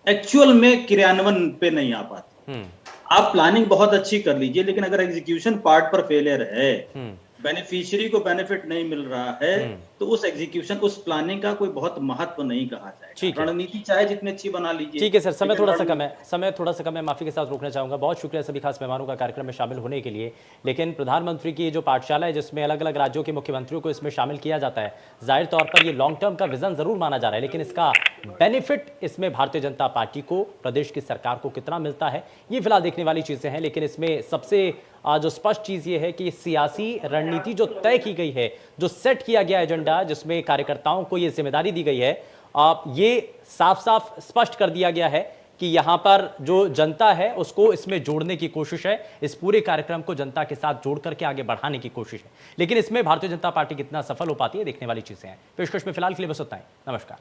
एक्चुअल में क्रियान्वयन पे नहीं आ पाती। आप प्लानिंग बहुत अच्छी कर लीजिए, लेकिन अगर एग्जीक्यूशन पार्ट पर फेलियर है, बेनिफिशियरी को बेनिफिट नहीं मिल रहा है, तो उस एग्जीक्यूशन, उस प्लानिंग का कोई बहुत महत्व नहीं कहा जाएगा। रणनीति चाहे जितनी अच्छी बना लीजिए। ठीक है सर, समय थोड़ा सा कम है, माफी के साथ रोकना चाहूंगा। बहुत शुक्रिया सभी खास मेहमानों का कार्यक्रम में शामिल होने के लिए। लेकिन प्रधानमंत्री की जो पाठशाला है जिसमें अलग अलग राज्यों के मुख्यमंत्रियों को इसमें शामिल किया जाता है, जाहिर तौर पर ये लॉन्ग टर्म का विजन जरूर माना जा रहा है, लेकिन इसका बेनिफिट इसमें भारतीय जनता पार्टी को, प्रदेश की सरकार को कितना मिलता है, ये फिलहाल देखने वाली चीजें हैं। लेकिन इसमें सबसे जो स्पष्ट चीज ये है कि सियासी रणनीति जो तय की गई है, जो सेट किया गया एजेंडा, जिसमें कार्यकर्ताओं को ये जिम्मेदारी दी गई है, ये साफ साफ स्पष्ट कर दिया गया है कि यहां पर जो जनता है उसको इसमें जोड़ने की कोशिश है, इस पूरे कार्यक्रम को जनता के साथ जोड़ करके आगे बढ़ाने की कोशिश है। लेकिन इसमें भारतीय जनता पार्टी कितना सफल हो पाती है, देखने वाली चीजें हैं। पेशकश में फिलहाल के लिए बस उतना ही। नमस्कार।